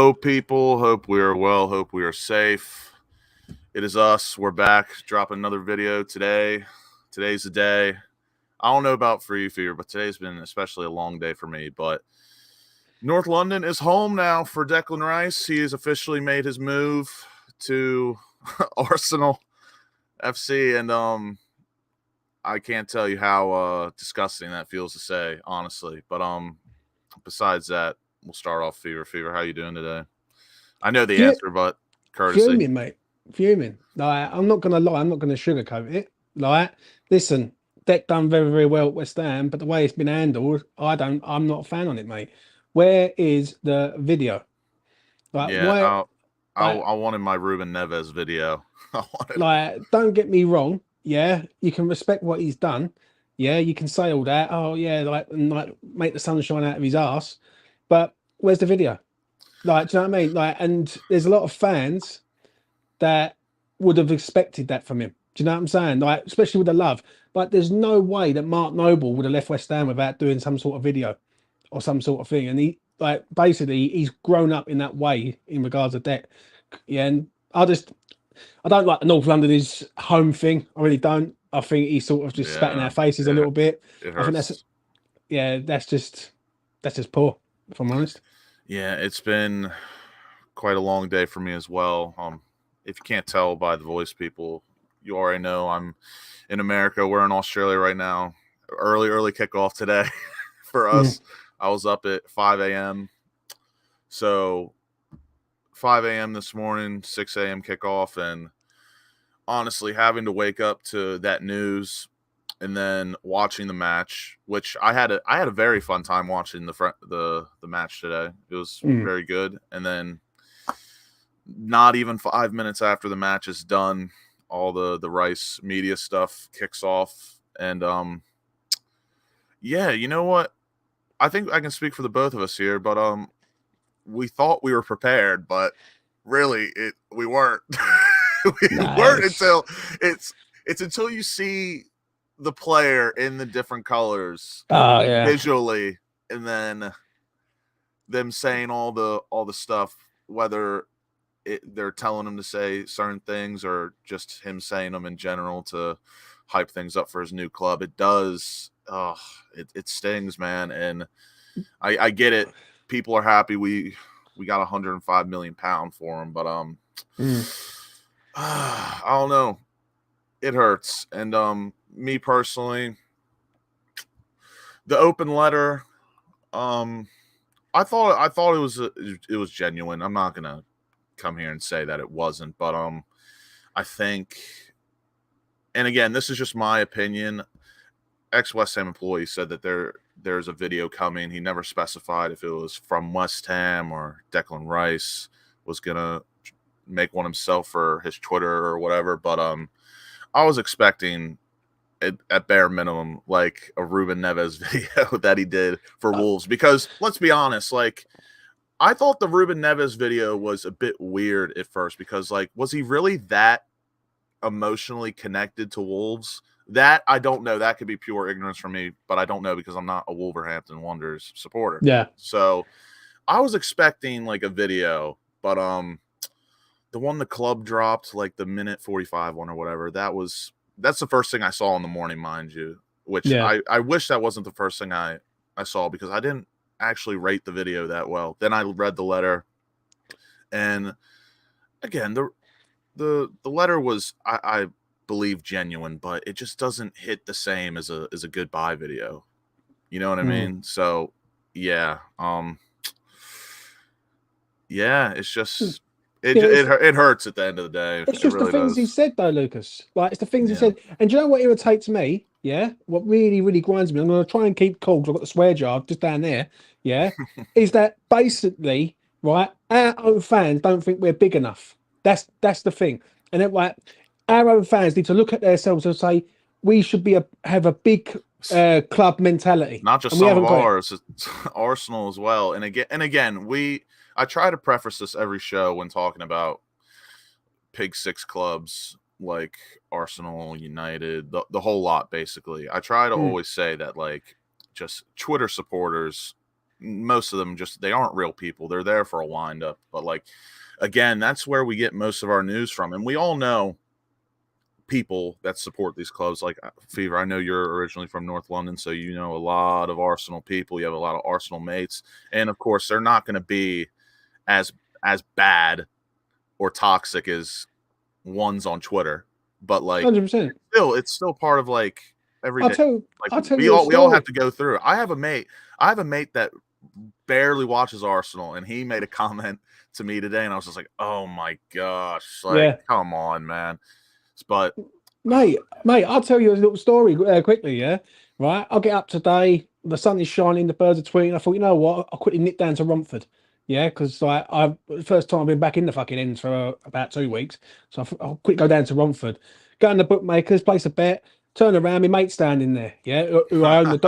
Hello, people. Hope we are well. Hope we are safe. It is us. We're back. Dropping another video today. Today's the day. I don't know about for you, Fear, but today's been especially a long day for me. But North London is home now for Declan Rice. He has officially made his move to Arsenal FC, and I can't tell you how disgusting that feels to say, honestly. But besides that, we'll start off Fever. Fever, how you doing today? I know the answer, but courtesy. Fuming, mate. Fuming. Like, I'm not gonna lie, I'm not gonna sugarcoat it. Like, listen, Deck done very, very well at West Ham, but the way it's been handled, I'm not a fan on it, mate. Where is the video? Like, Yeah, why I wanted my Ruben Neves video. don't get me wrong, yeah, you can respect what he's done. Yeah, you can say all that. Oh, yeah, like make the sunshine out of his ass. But where's the video? Like, do you know what I mean? Like, and there's a lot of fans that would have expected that from him. Do you know what I'm saying? Like, especially with the love. Like, there's no way that Mark Noble would have left West Ham without doing some sort of video or some sort of thing. And he, like, basically, he's grown up in that way in regards to that. Yeah, and I don't like the North London is home thing. I really don't. I think he sort of just spat in our faces a little bit. It I think hurts. that's just poor, if I'm honest. Yeah, it's been quite a long day for me as well. If you can't tell by the voice, people, you already know I'm in America. We're in Australia right now. Early kickoff today for us. I was up at 5 a.m. So 5 a.m. this morning, 6 a.m. kickoff, and honestly, having to wake up to that news and then watching the match, which I had a very fun time watching the match today. It was very good. And then not even 5 minutes after the match is done, all the Rice media stuff kicks off. And yeah, you know what? I think I can speak for the both of us here, but we thought we were prepared, but really we weren't. We weren't until it's until you see the player in the different colors visually, and then them saying all the stuff, whether they're telling him to say certain things or just him saying them in general to hype things up for his new club. It does. It stings, man. And I get it. People are happy we got 105 million pound for him, but I don't know. It hurts. And me personally, the open letter, I thought it was genuine. I'm not gonna come here and say that it wasn't, but I think, and again, this is just my opinion. Ex-West Ham employee said that there's a video coming. He never specified if it was from West Ham or Declan Rice was gonna make one himself for his Twitter or whatever. But I was expecting at bare minimum like a Ruben Neves video that he did for Wolves, because let's be honest, like I thought the Ruben Neves video was a bit weird at first, because like, was he really that emotionally connected to Wolves? That I don't know. That could be pure ignorance from me, but I don't know because I'm not a Wolverhampton Wanderers supporter. Yeah. So I was expecting like a video, but the one the club dropped, like the minute 45 one or whatever, that's the first thing I saw in the morning, mind you. Which I wish that wasn't the first thing I saw, because I didn't actually rate the video that well. Then I read the letter, and again, the letter was I believe genuine, but it just doesn't hit the same as a goodbye video. You know what I mean? So yeah, it's just it hurts at the end of the day. It's just really the things does. he said, though, Lucas. Like, it's the things he said. And do you know what irritates me? Yeah, what really, really grinds me. I'm going to try and keep cool because I've got the swear jar just down there. Yeah, is that basically right? Our own fans don't think we're big enough. That's the thing. And then, like, our own fans need to look at themselves and say we should have a big club mentality. Not just some of ours, it's Arsenal as well. And again, I try to preface this every show when talking about Pig Six clubs like Arsenal, United, the whole lot, basically. I try to always say that, like, just Twitter supporters most of them they aren't real people. They're there for a wind up. But like, again, that's where we get most of our news from. And we all know people that support these clubs. Like Fever, I know you're originally from North London, so you know a lot of Arsenal people. You have a lot of Arsenal mates. And of course, they're not going to be as bad or toxic as ones on Twitter. But like 100%. It's still part of like every day. I'll tell we you all have to go through it. I have a mate that barely watches Arsenal, and he made a comment to me today, and I was just like, oh my gosh, like come on, man. But mate, I'll tell you a little story quickly, yeah? Right? I'll get up today, the sun is shining, the birds are tweeting. I thought, you know what? I'll quickly nip down to Romford. Yeah, because I've first time I've been back in the fucking ends for about 2 weeks. So I'll quick go down to Romford, go in the bookmakers, place a bet, turn around, my mate's standing there, yeah, who I own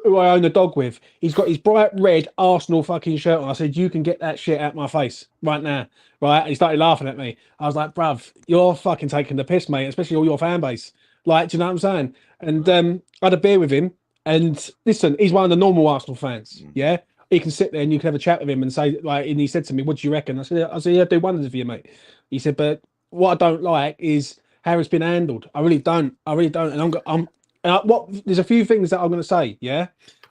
who I own the dog with. He's got his bright red Arsenal fucking shirt on. I said, you can get that shit out my face right now, right? And he started laughing at me. I was like, bruv, you're fucking taking the piss, mate, especially all your fan base. Like, do you know what I'm saying? And I had a beer with him. And listen, he's one of the normal Arsenal fans, yeah? He can sit there and you can have a chat with him and say, like, and he said to me, what do you reckon? I said, yeah, do wonders for you, mate. He said, but what I don't like is how it's been handled. I really don't. And there's a few things that I'm going to say, yeah?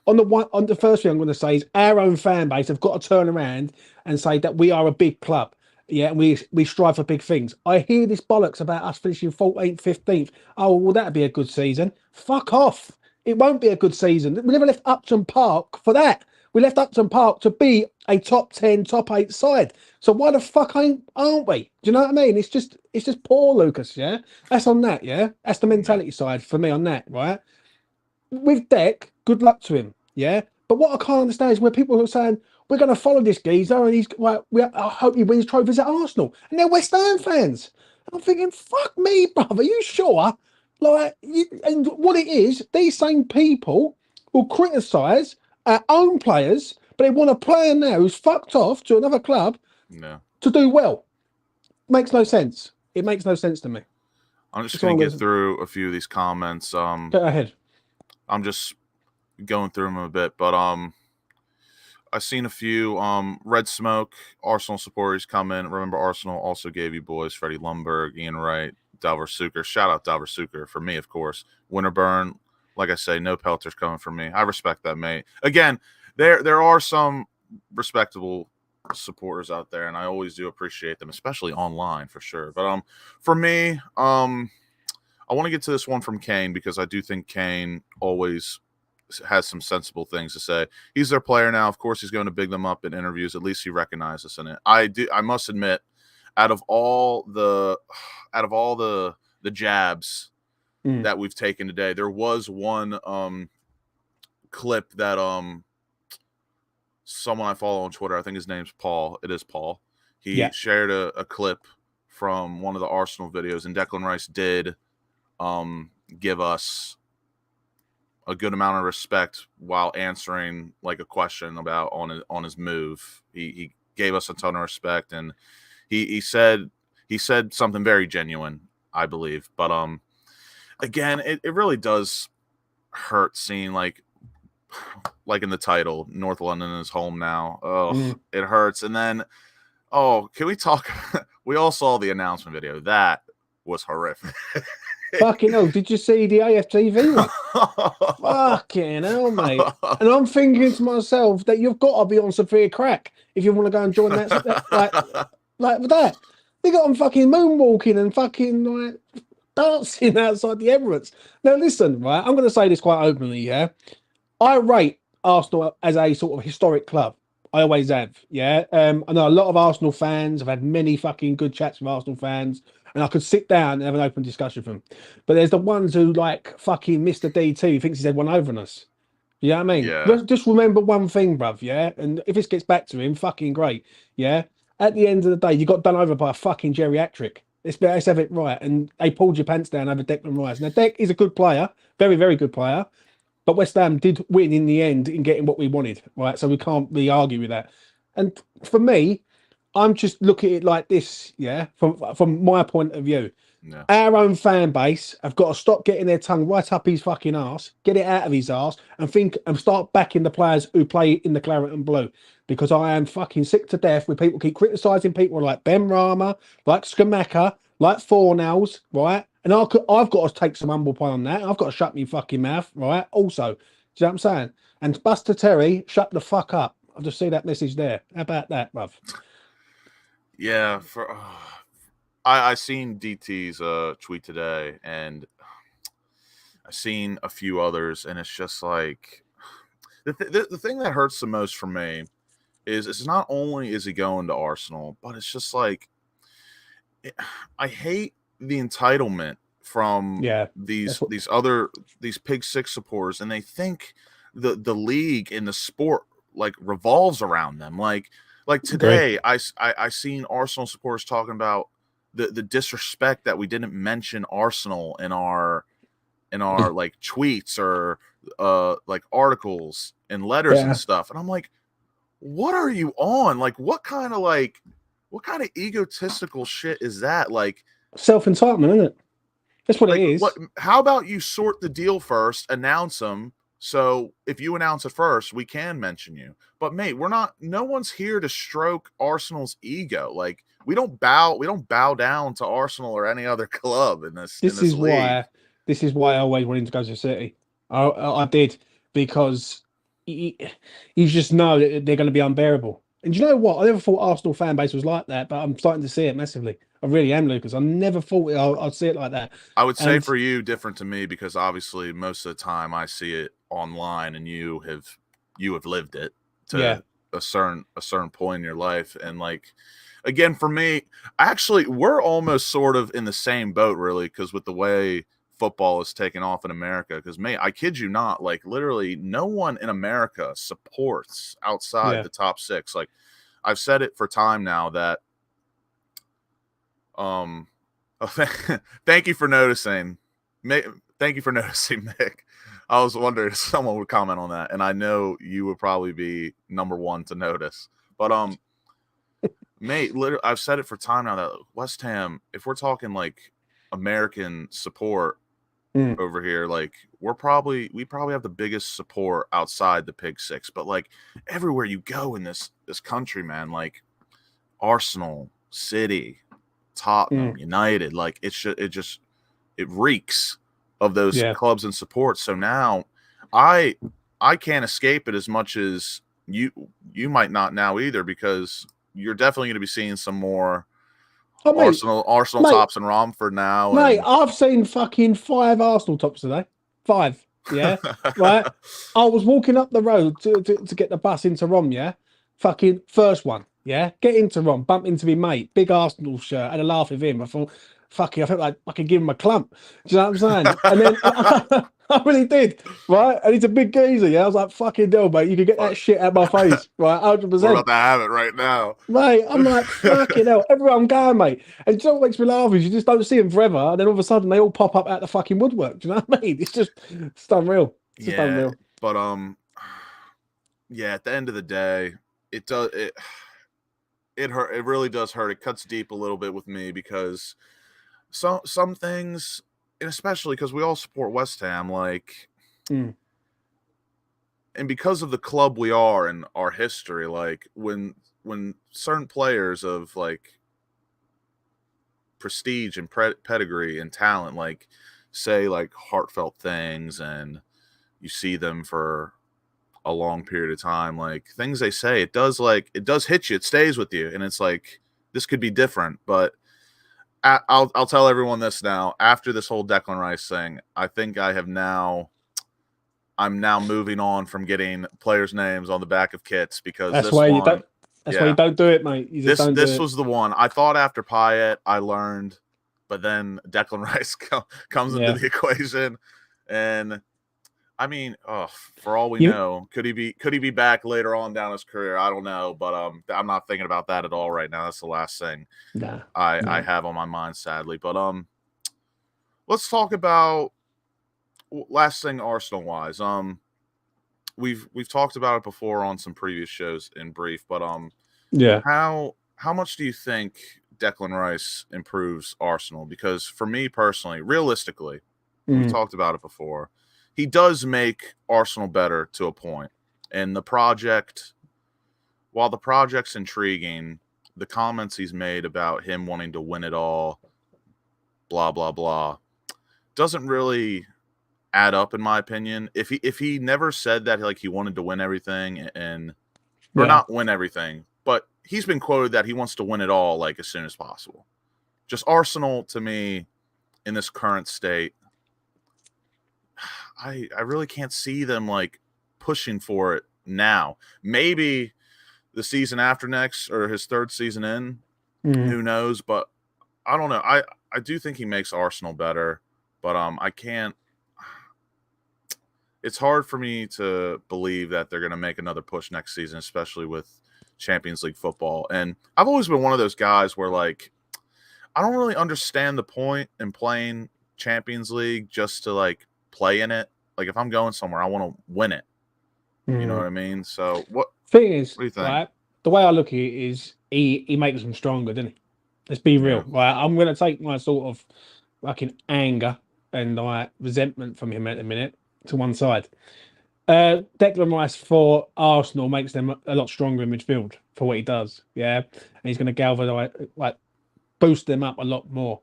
On the first thing I'm going to say is our own fan base have got to turn around and say that we are a big club. Yeah, and we strive for big things. I hear this bollocks about us finishing 14th, 15th. Oh, well, that'd be a good season. Fuck off. It won't be a good season. We never left Upton Park for that. We left Upton Park to be a top 10, top 8 side. So why the fuck aren't we? Do you know what I mean? It's just poor, Lucas, yeah? That's on that, yeah? That's the mentality side for me on that, right? With Deck, good luck to him, yeah? But what I can't understand is where people are saying, we're going to follow this geezer and I hope he wins trophies at Arsenal. And they're West Ham fans. I'm thinking, fuck me, brother, are you sure? And what it is, these same people will criticise our own players, but they want a player now who's fucked off to another club to do well. Makes no sense. It makes no sense to me. I'm just going to get through a few of these comments. Go ahead. I'm just going through them a bit, but I've seen a few Red Smoke Arsenal supporters come in. Remember, Arsenal also gave you boys Freddie Lumberg, Ian Wright, Dalver Suker. Shout out Dalver Suker for me, of course. Winterburn. Like I say, no pelters coming from me. I respect that, mate. Again, there are some respectable supporters out there, and I always do appreciate them, especially online for sure. But for me, I want to get to this one from Kane because I do think Kane always has some sensible things to say. He's their player now. Of course, he's going to big them up in interviews. At least he recognizes in it. I must admit, out of all the jabs that we've taken today, there was one clip that someone I follow on Twitter, I think his name's Paul. It is Paul. He shared a clip from one of the Arsenal videos, and Declan Rice did give us a good amount of respect while answering like a question about on his move. He gave us a ton of respect, and he said something very genuine, I believe. But again, it really does hurt seeing like in the title, North London is home now. Oh, it hurts. And then, can we talk? We all saw the announcement video. That was horrific. Fucking hell, did you see the AFTV one? Fucking hell, mate. And I'm thinking to myself that you've got to be on severe crack if you want to go and join that like that. They got them fucking moonwalking and fucking like dancing outside the Emirates. Now listen, right, I'm going to say this quite openly, yeah? I rate Arsenal as a sort of historic club. I always have, yeah? I know a lot of Arsenal fans. I've had many fucking good chats with Arsenal fans, and I could sit down and have an open discussion with them. But there's the ones who like fucking Mr. D2 who thinks he's had one over on us. You know what I mean? Yeah. Just remember one thing, bruv, yeah? And if this gets back to him, fucking great, yeah? At the end of the day, you got done over by a fucking geriatric. Let's have it right. And they pulled your pants down over Declan Rice. Now, Deck is a good player, very, very good player. But West Ham did win in the end in getting what we wanted, right? So we can't really argue with that. And for me, I'm just looking at it like this, yeah, from my point of view. Yeah. Our own fan base have got to stop getting their tongue right up his fucking ass, get it out of his ass, and start backing the players who play in the claret and blue. Because I am fucking sick to death with people keep criticising people like Ben Rama, like Skamaka, like Fornells, right? And I've got to take some humble pie on that. I've got to shut my fucking mouth, right? Also, do you know what I'm saying? And Buster Terry, shut the fuck up. I'll just see that message there. How about that, bruv? Yeah, I seen DT's tweet today, and I seen a few others, and it's just like the thing that hurts the most for me is it's not only is he going to Arsenal, but it's just like I hate the entitlement from Yeah, that's these what. these Pig Six supporters, and they think the league and the sport like revolves around them. Like Agree. today, I seen Arsenal supporters talking about the disrespect that we didn't mention Arsenal in our like tweets or like articles and letters and Yeah, stuff, and I'm like, what are you on? What kind of egotistical shit is that? self entitlement, isn't it? That's what it What? is. How about you sort the deal first, announce them. So if you announce it first, we can mention you. But mate, we're not. No one's here to stroke Arsenal's ego. Like we don't bow down to Arsenal or any other club in This this is league. why. This is why I always wanted to go to City. I did because you, you just know that they're going to be unbearable. And do you know what? I never thought Arsenal fan base was like that, but I'm starting to see it massively. I really am, Lucas. I never thought I'd see it like that. I would say And for you, different to me because obviously most of the time I see it online, and you have lived it yeah, to a certain point in your life, and like again for me, actually we're almost sort of in the same boat really because with the way football is taken off in America, because mate, I kid you not, like literally no one in America supports outside yeah. the top six. Like I've said it for time now that um, thank you for noticing. Thank you for noticing, Mick. I was wondering if someone would comment on that, and I know you would probably be number one to notice. But mate, literally, I've said it for time now that West Ham, if we're talking like American support Mm. over here, like we probably have the biggest support outside the Pig Six. But like everywhere you go in this country, man, like Arsenal, City, Tottenham, Mm. United, like it reeks of those Yeah. clubs and support. So now I I can't escape it as much as you might not now either, because you're definitely going to be seeing some more Oh, Arsenal mate, tops in Romford now, mate. and I've seen fucking 5 Arsenal tops today. 5. Yeah. Right. I was walking up the road to get the bus into Rom, yeah. Fucking first one, yeah. Get into Rom, bump into me mate, big Arsenal shirt, had a laugh with him. I thought, fucking, I felt like I could give him a clump. Do you know what I'm saying? And then I really did, right? And he's a big geezer, yeah. I was like, fucking hell, mate, you could get that shit out of my face, right? we're about 100%. to have it right now. Mate, I'm like, fucking hell, everywhere I'm going, mate. And do you know what makes me laugh is you just don't see them forever, and then all of a sudden they all pop up out the fucking woodwork. Do you know what I mean? It's unreal. It's just Yeah, unreal. but yeah, at the end of the day, it does it hurt. It really does hurt. It cuts deep a little bit with me because some things, and especially because we all support West Ham, like, Mm, and because of the club we are and our history, like when certain players of like prestige and pedigree and talent, like say like heartfelt things, and you see them for a long period of time, like things they say, it does hit you, it stays with you, and it's like this could be different, but I'll tell everyone this now. After this whole Declan Rice thing, I think I'm now moving on from getting players' names on the back of kits, because that's this why you one, don't. That's why you yeah, don't do it, mate. You just don't do this it. was the one. I thought after Payet I learned, but then Declan Rice comes into Yeah, the equation, and I mean, oh, for all we you. know, could he be back later on down his career? I don't know, but I'm not thinking about that at all right now. That's the last thing Nah, I no. have on my mind, sadly. But let's talk about last thing Arsenal wise. We've talked about it before on some previous shows in brief, but Yeah. how much do you think Declan Rice improves Arsenal because for me personally, realistically, we Mm. talked about it before, he does make Arsenal better to a point. And the project, while the project's intriguing, the comments he's made about him wanting to win it all, blah, blah, blah, doesn't really add up in my opinion. If he never said that like he wanted to win everything and or Yeah. not win everything, but he's been quoted that he wants to win it all like as soon as possible. Just Arsenal to me in this current state, I really can't see them like pushing for it now. Maybe the season after next or his third season in, Mm. who knows? But I don't know. I do think he makes Arsenal better, but I can't. It's hard for me to believe that they're going to make another push next season, especially with Champions League football. And I've always been one of those guys where like I don't really understand the point in playing Champions League just to like play in it. Like if I'm going somewhere, I want to win it. You know what I mean? So what Thing is, do you think? right? The way I look at it is he makes them stronger, doesn't he? Let's be Yeah. real. Right? I'm gonna take my sort of fucking anger and like resentment from him at the minute to one side. Declan Rice for Arsenal makes them a lot stronger in midfield for what he does. Yeah, and he's going to galvanise, like boost them up a lot more.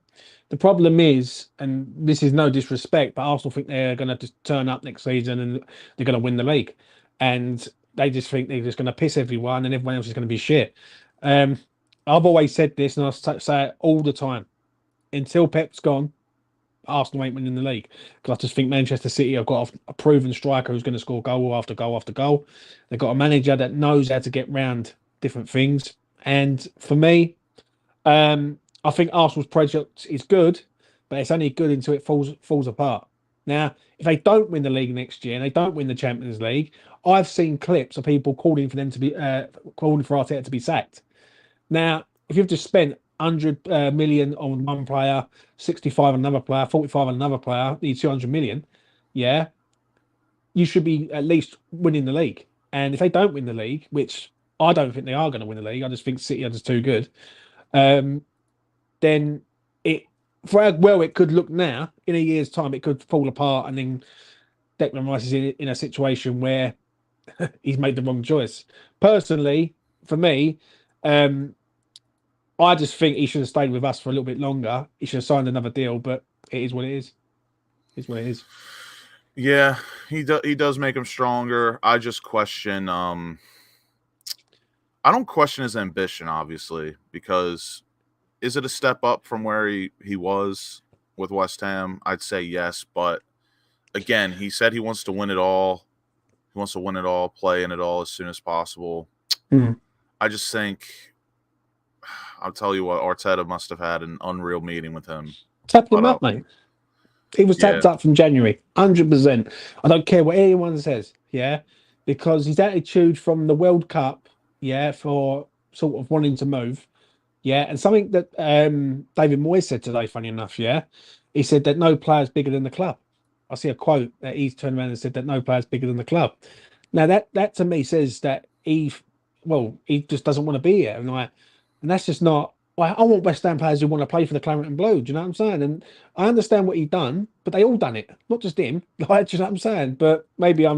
The problem is, and this is no disrespect, but Arsenal think they're going to just turn up next season and they're going to win the league, and they just think they're just going to piss everyone and everyone else is going to be shit. Um, I've always said this, and say it all the time. Until Pep's gone, Arsenal ain't winning the league because I just think Manchester City have got a proven striker who's going to score goal after goal after goal. They've got a manager that knows how to get round different things, and for me, I think Arsenal's project is good, but it's only good until it falls apart. Now, if they don't win the league next year and they don't win the Champions League, I've seen clips of people calling for them to be calling for Arteta to be sacked. Now, if you've just spent 100 million on one player, 65 on another player, 45 on another player, need 200 million, yeah, you should be at least winning the league. And if they don't win the league, which I don't think they are going to win the league, I just think City are just too good. Um, then it for how well it could look now, in a year's time, it could fall apart, and then Declan Rice is in a situation where he's made the wrong choice. Personally, for me, I just think he should have stayed with us for a little bit longer. He should have signed another deal, but it is what it is. It's what it is. Yeah, he does make him stronger. I just question I don't question his ambition, obviously, because is it a step up from where he was with West Ham? I'd say yes, but again, he said he wants to win it all. He wants to win it all, play in it all as soon as possible. Mm. I just think I'll tell you what, Arteta must have had an unreal meeting with him. Tap him up, mate. He was Yeah. tapped up from January, 100%. I don't care what anyone says, yeah, because his attitude from the World Cup, yeah, for sort of wanting to move, yeah, and something that David Moyes said today, funny enough, yeah, he said that no player's bigger than the club. I see a quote that he's turned around and said that no player's bigger than the club. Now that to me says that he just doesn't want to be here, and that's just not. Well, I want West Ham players who want to play for the Claret and Blue. Do you know what I'm saying? And I understand what he's done, but they all done it, not just him. Like, do you know what I'm saying? But maybe I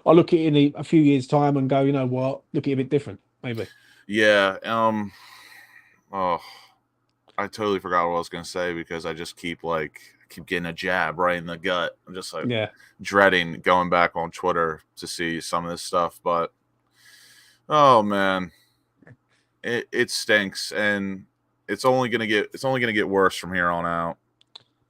look at it in a few years' time and go, you know what, look at it a bit different, maybe. Yeah. Oh, I totally forgot what I was gonna say because I just keep getting a jab right in the gut. I'm just like dreading going back on Twitter to see some of this stuff. But oh man, it stinks, and it's only gonna get worse from here on out.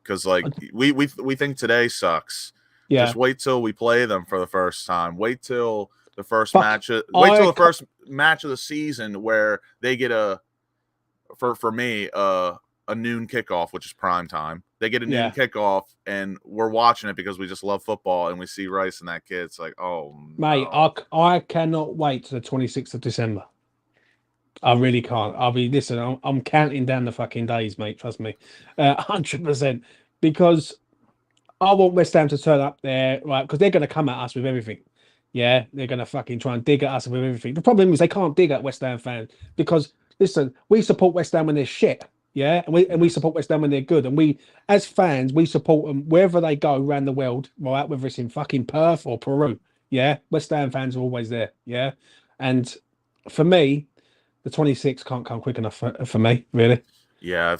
Because like we think today sucks. Yeah. Just wait till we play them for the first time. Wait till the first match. Wait till the first match of the season where they get for me a noon kickoff, which is prime time. They get a noon kickoff, and we're watching it because we just love football, and we see Rice and that kid. It's like, oh, mate, no. I cannot wait to the 26th of December. I really can't. Listen, I'm counting down the fucking days, mate. Trust me, 100%. Because I want West Ham to turn up there, right? Because they're going to come at us with everything. Yeah, they're going to fucking try and dig at us with everything. The problem is they can't dig at West Ham fans because, listen, we support West Ham when they're shit. Yeah, and we support West Ham when they're good, and we as fans we support them wherever they go around the world, right? Whether it's in fucking Perth or Peru, yeah, West Ham fans are always there, yeah. And for me, the 26 can't come quick enough for me, really. Yeah,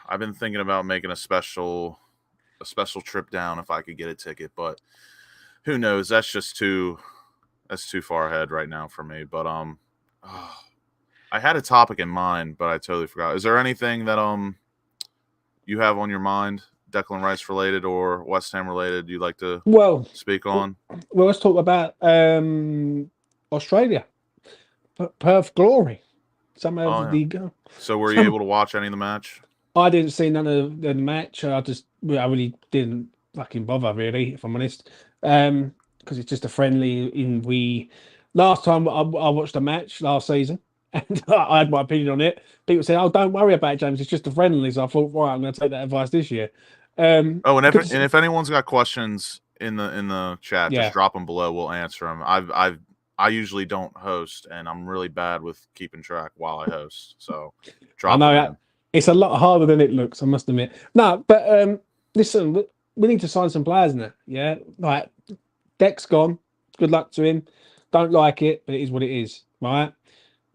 I've been thinking about making a special trip down if I could get a ticket, but who knows? That's too far ahead right now for me. But I had a topic in mind, but I totally forgot. Is there anything that you have on your mind, Declan Rice related or West Ham related, you'd like to Well, speak on? well, let's talk about Australia, Perth Glory. Some Oh of yeah. the So were you some able to watch any of the match? I didn't see none of the match. I really didn't fucking bother, really, if I'm honest. Because it's just a friendly. In we last time I watched a match last season, and I had my opinion on it. People said, "Oh, don't worry about it, James. It's just a friendly." So I thought, right, I'm going to take that advice this year. Oh, and Good. if anyone's got questions in the chat, just Yeah, drop them below. We'll answer them. I usually don't host, and I'm really bad with keeping track while I host. So I drop know them that in. it's a lot harder than it looks. I must admit. No, but listen, we need to sign some players now. Yeah, like Deck's gone. Good luck to him. Don't like it, but it is what it is. Right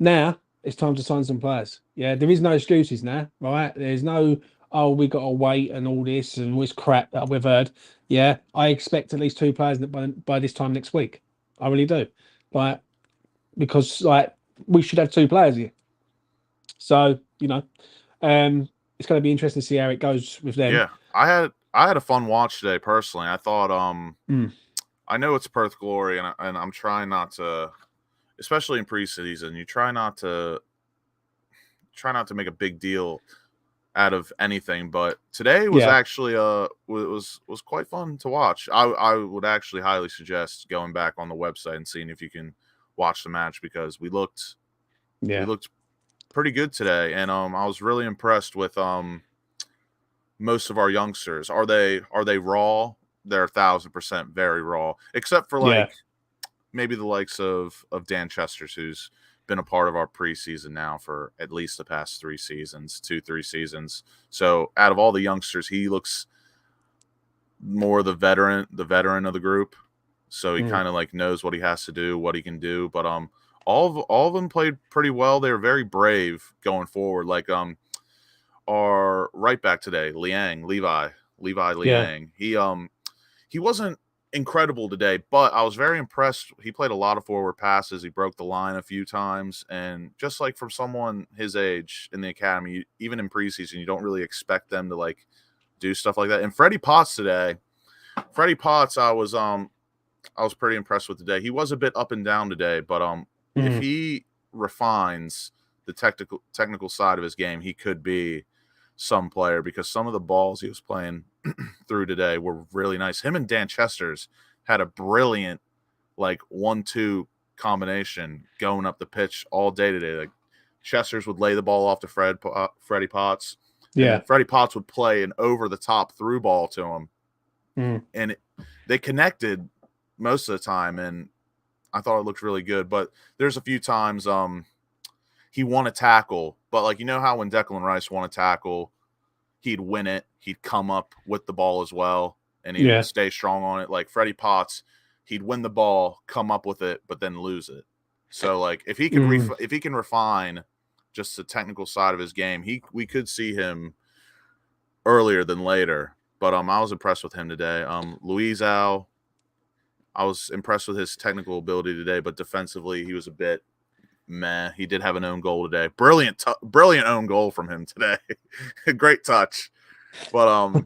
now, it's time to sign some players. Yeah, there is no excuses now. Right, there's no oh we got to wait and all this and all this crap that we've heard. Yeah, I expect at least two players by this time next week. I really do. Like because like we should have two players here. So it's going to be interesting to see how it goes with them. Yeah, I had a fun watch today personally. I thought Mm. I know it's Perth Glory, and I'm trying not to, especially in preseason, you try not to make a big deal out of anything. But today was Yeah, actually was quite fun to watch. I would actually highly suggest going back on the website and seeing if you can watch the match because we yeah, looked pretty good today, and I was really impressed with most of our youngsters. Are they raw? They're 1,000% very raw, except for yeah. like maybe the likes of Dan Chester's, who's been a part of our preseason now for at least the past 3 seasons, 3 seasons. So out of all the youngsters, he looks more the veteran of the group. So he Mm. kind of like knows what he has to do, what he can do. But all of them played pretty well. They were very brave going forward. Like our right back today, Levi Yeah, Liang. He wasn't incredible today, but I was very impressed. He played a lot of forward passes. He broke the line a few times, and just like from someone his age in the academy, even in preseason, you don't really expect them to like do stuff like that. And Freddie Potts, I was pretty impressed with today. He was a bit up and down today, but if mm. he refines the technical side of his game, he could be some player because some of the balls he was playing through today were really nice. Him and Dan Chester's had a brilliant like 1-2 combination going up the pitch all day today. Like Chester's would lay the ball off to Freddie Potts, and then Yeah, Freddie Potts would play an over the top through ball to him, mm. and they connected most of the time. And I thought it looked really good. But there's a few times he won a tackle, but like you know how when Declan Rice won a tackle, he'd win it, he'd come up with the ball as well, and he would Yeah, stay strong on it. Like Freddie Potts, he'd win the ball, come up with it, but then lose it. So like if he could mm. if he can refine just the technical side of his game, we could see him earlier than later. But I was impressed with him today. Luis Al, I was impressed with his technical ability today, but defensively he was a bit meh. He did have an own goal today. Brilliant own goal from him today. Great touch. But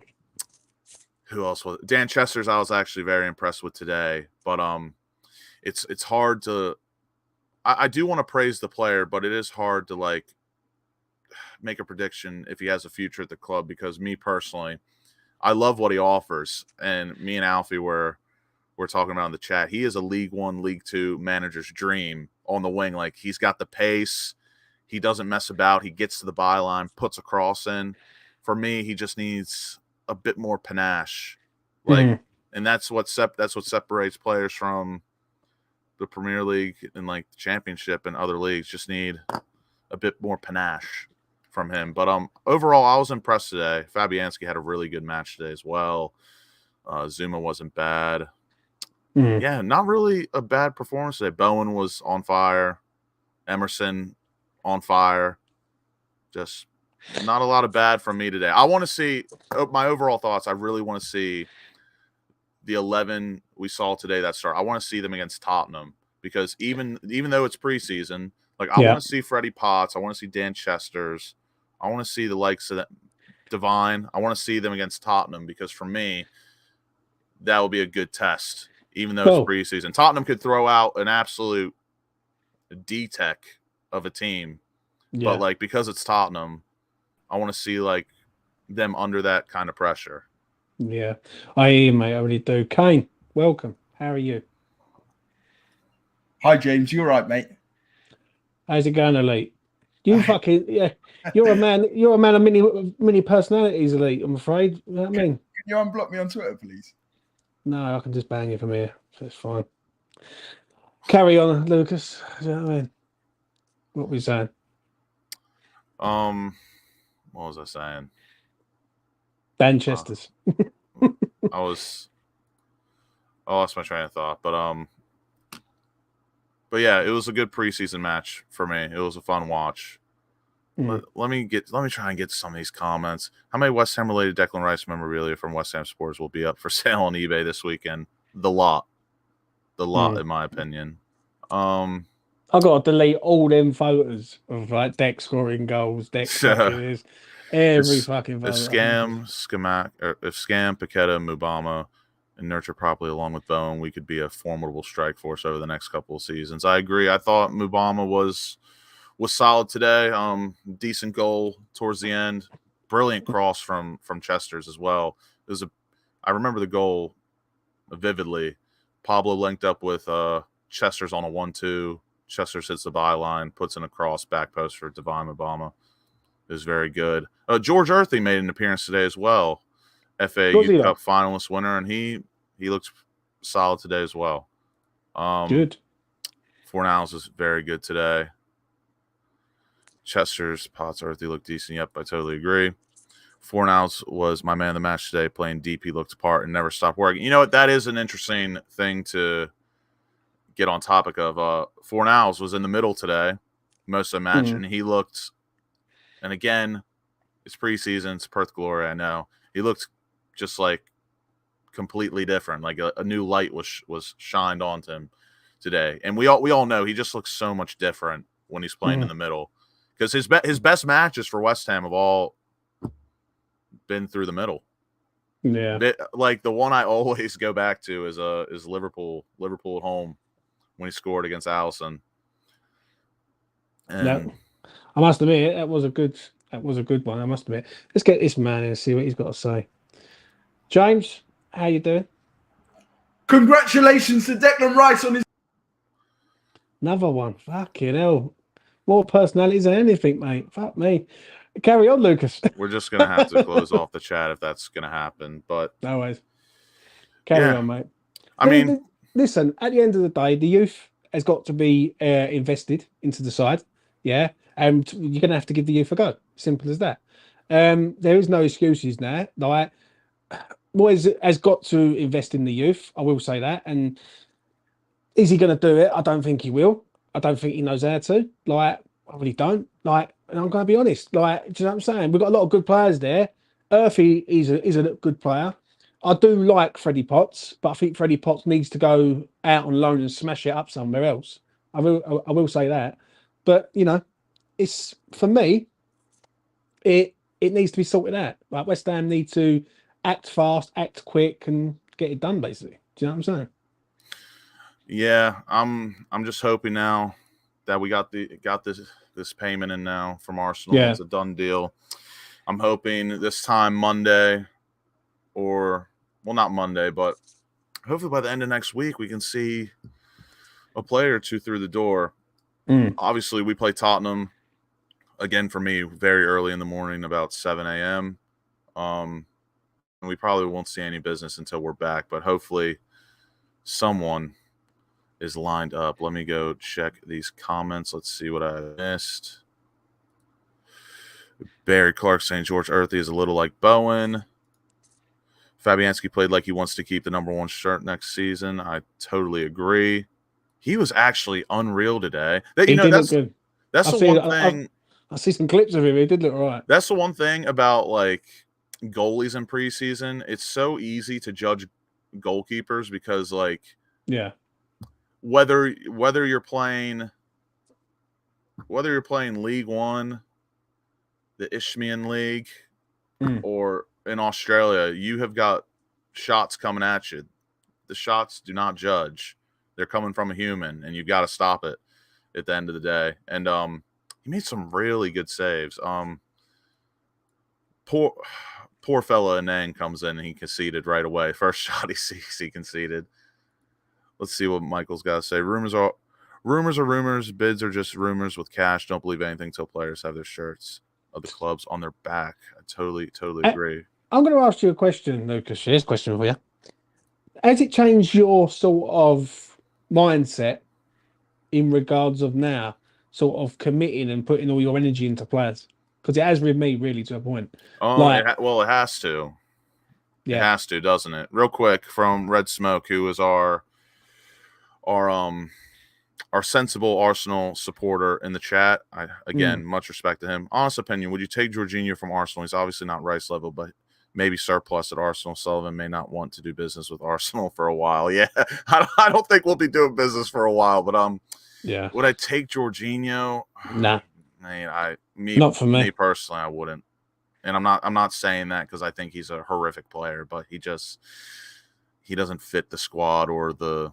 who else was it? Dan Chester's I was actually very impressed with today. But it's hard to I do want to praise the player, but it is hard to like make a prediction if he has a future at the club because me personally, I love what he offers. And me and Alfie we're talking about in the chat. He is a League One, League Two manager's dream on the wing. Like he's got the pace. He doesn't mess about. He gets to the byline, puts a cross in. For me, he just needs a bit more panache. Like, Mm. and that's what separates players from the Premier League and like the Championship and other leagues. Just need a bit more panache from him. But overall, I was impressed today. Fabianski had a really good match today as well. Zuma wasn't bad. Yeah, not really a bad performance today. Bowen was on fire. Emerson on fire. Just not a lot of bad from me today. I want to see my overall thoughts. I really want to see the 11 we saw today that start. I want to see them against Tottenham because even though it's preseason, like I want to see Freddie Potts. I want to see Dan Chesters. I want to see the likes of Divine. I want to see them against Tottenham because for me, that will be a good test. Even though it's preseason, Tottenham could throw out an absolute D-Tech of a team. Yeah. But, like, because it's Tottenham, I want to see, like, them under that kind of pressure. Yeah. I hear, mate. I really do. Kane, welcome. How are you? Hi, James. You all right, mate? How's it going, Elite? You fucking, yeah. You're a man of many personalities, Elite, I'm afraid. You know what I mean? Can you unblock me on Twitter, please? No, I can just bang you from here. So it's fine. Carry on, Lucas. You know what I mean? What were we saying? What was I saying? Dan Chesters. I lost my train of thought, but yeah, it was a good preseason match for me. It was a fun watch. Let me try and get some of these comments. How many West Ham related Declan Rice memorabilia from West Ham supporters will be up for sale on eBay this weekend? The lot, in my opinion. I got to delete all them photos of like Deck scoring goals, Deck fucking every fucking photo. If Scam, Paqueta, Mubama, and nurture properly along with Bowen, we could be a formidable strike force over the next couple of seasons. I agree. I thought Mubama was solid today. Decent goal towards the end. Brilliant cross from Chesters as well. I remember the goal vividly. Pablo linked up with Chesters on a 1-2. Chesters hits the byline, puts in a cross back post for Divine Mubama. It was very good. George Earthy made an appearance today as well. FA Youth Cup finalist winner, and he looks solid today as well. Good. Fornals was very good today. Chester's, Potts, Earthy looked decent. Yep, I totally agree. Fornals was my man of the match today, playing deep. He looked apart and never stopped working. You know what? That is an interesting thing to get on topic of. Fornals was in the middle today, most of the match, and he looked, and again, it's preseason, it's Perth Glory, I know. He looked just like completely different, like a new light was shined onto him today. And we all know he just looks so much different when he's playing in the middle. Because his best matches for West Ham have all been through the middle. Yeah, like the one I always go back to is Liverpool at home when he scored against Allison. And I must admit that was a good one. I must admit. Let's get this man in and see what he's got to say. James, how you doing? Congratulations to Declan Rice on his another one. Fucking hell. More personalities than anything, mate. Fuck me. Carry on, Lucas. We're just going to have to close off the chat if that's going to happen. But no worries. Carry on, mate. I mean, listen, at the end of the day, the youth has got to be invested into the side. Yeah. And you're going to have to give the youth a go. Simple as that. There is no excuses now. Like, Boys has got to invest in the youth. I will say that. And is he going to do it? I don't think he will. I don't think he knows how to. Like, I really don't. Like, and I'm going to be honest. Like, do you know what I'm saying? We've got a lot of good players there. Earthy is a good player. I do like Freddie Potts, but I think Freddie Potts needs to go out on loan and smash it up somewhere else. I will say that. But, you know, it's, for me, it needs to be sorted out. Like, West Ham need to act fast, act quick, and get it done, basically. Do you know what I'm saying? Yeah, I'm just hoping now that we got this payment in now from Arsenal. Yeah. It's a done deal. I'm hoping this time Monday, or well, not Monday, but hopefully by the end of next week we can see a player or two through the door. Obviously, we play Tottenham again for me very early in the morning, about 7 a.m. And we probably won't see any business until we're back, but hopefully someone is lined up. Let me go check these comments. Let's see what I missed. Barry Clark saying George Earthy is a little like Bowen. Fabianski played like he wants to keep the number 1 shirt next season. I totally agree. He was actually unreal today. He did look good. That's the one thing. I see some clips of him. He did look all right. That's the one thing about like goalies in preseason. It's so easy to judge goalkeepers because like whether you're playing League One, the Isthmian League, or in Australia, you have got shots coming at you. The shots do not judge. They're coming from a human, and you've got to stop it at the end of the day. And he made some really good saves. Poor fella Anang comes in and he conceded right away. First shot he sees, he conceded. Let's see what Michael's got to say. Rumors are rumors. Bids are just rumors with cash. Don't believe anything until players have their shirts of the clubs on their back. I totally agree. I'm going to ask you a question, Lucas. Here's a question for you. Has it changed your sort of mindset in regards of now sort of committing and putting all your energy into players? Because it has with me really to a point. It has to. Yeah. It has to, doesn't it? Real quick from Red Smoke, who is our sensible Arsenal supporter in the chat. Much respect to him. Honest opinion, would you take Jorginho from Arsenal? He's obviously not Rice level, but maybe surplus at Arsenal. Sullivan may not want to do business with Arsenal for a while. Yeah, I don't think we'll be doing business for a while, but would I take Jorginho? Nah. Not for me personally, I wouldn't. And I'm not saying that because I think he's a horrific player, but he doesn't fit the squad or the